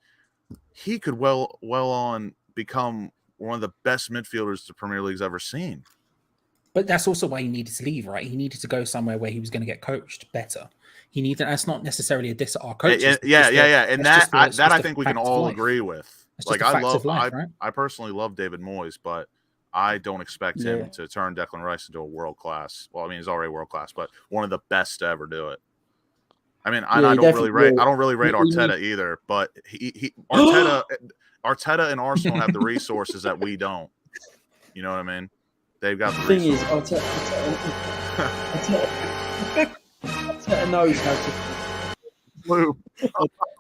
he could well on become one of the best midfielders the Premier League's ever seen. But that's also why he needed to leave, right? He needed to go somewhere where he was going to get coached better. He needed. That's not necessarily a diss at our coaches. Yeah. And that I think we can all life. agree with. It's Like just a fact of life, right? I personally love David Moyes, but I don't expect him to turn Declan Rice into a world class. Well, I mean, he's already world class, but one of the best to ever do it. I mean, I don't really rate Arteta either, but Arteta and Arsenal have the resources that we don't. You know what I mean? They've got the resources. Thing is, Arteta knows how to.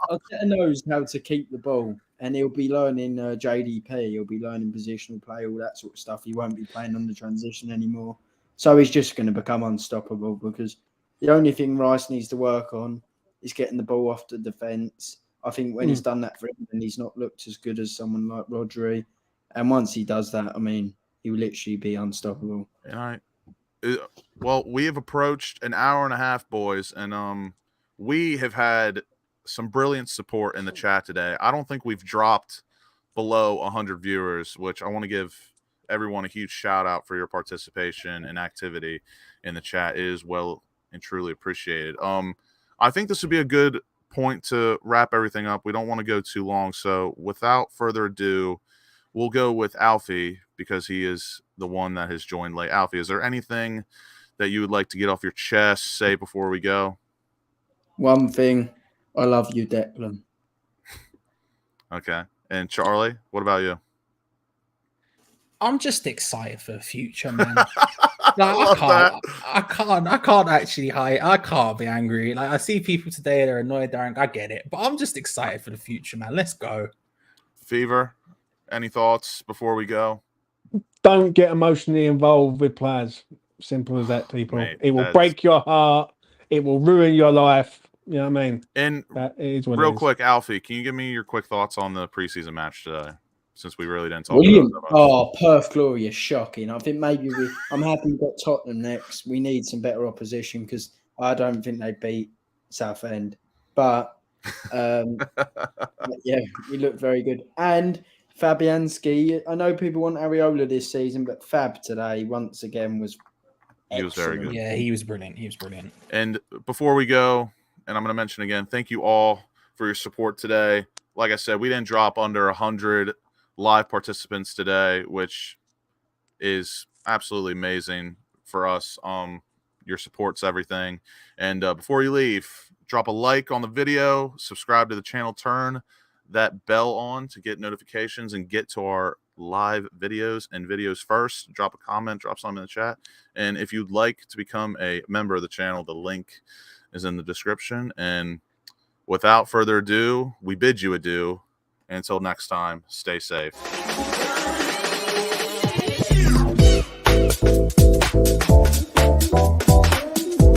Arteta knows how to keep the ball, and he'll be learning JDP. He'll be learning positional play, all that sort of stuff. He won't be playing on the transition anymore, so he's just going to become unstoppable. Because the only thing Rice needs to work on is getting the ball off the defence. I think when he's done that for England, he's not looked as good as someone like Rodri. And once he does that, I mean, he will literally be unstoppable. Well, we have approached an hour and a half, boys, and we have had some brilliant support in the chat today. I don't think we've dropped below 100 viewers, which I want to give everyone a huge shout out for your participation and activity in the chat. It is well and truly appreciated. I think this would be a good point to wrap everything up. We don't want to go too long, so without further ado, we'll go with Alfie because he is the one that has joined late. Alfie, is there anything that you would like to get off your chest, say before we go? One thing, I love you, Declan. Okay. And Charlie, what about you? I'm just excited for the future, man. I can't actually hide. I can't be angry. Like, I see people today, they're annoyed, I get it. But I'm just excited for the future, man. Let's go. Fever, any thoughts before we go? Don't get emotionally involved with players. Simple as that, people. Mate, it will break your heart. It will ruin your life. You know what I mean? And that is what real it is. Quick, Alfie, can you give me your quick thoughts on the preseason match today? Since we really didn't talk William, about it. Perth Glory is shocking. I think maybe I'm happy we got Tottenham next. We need some better opposition because I don't think they beat Southend. But yeah, he looked very good. And Fabianski, I know people want Areola this season, but Fab today once again was He was very excellent. good. Yeah, he was brilliant. He was brilliant. And before we go, and I'm going to mention again, thank you all for your support today. Like I said, we didn't drop under 100 live participants today, which is absolutely amazing for us. Your support's everything. And before you leave, drop a like on the video, subscribe to the channel, turn that bell on to get notifications and get to our live videos and videos first. Drop a comment, drop something in the chat. And if you'd like to become a member of the channel, the link is in the description. And without further ado, we bid you adieu. And until next time, stay safe.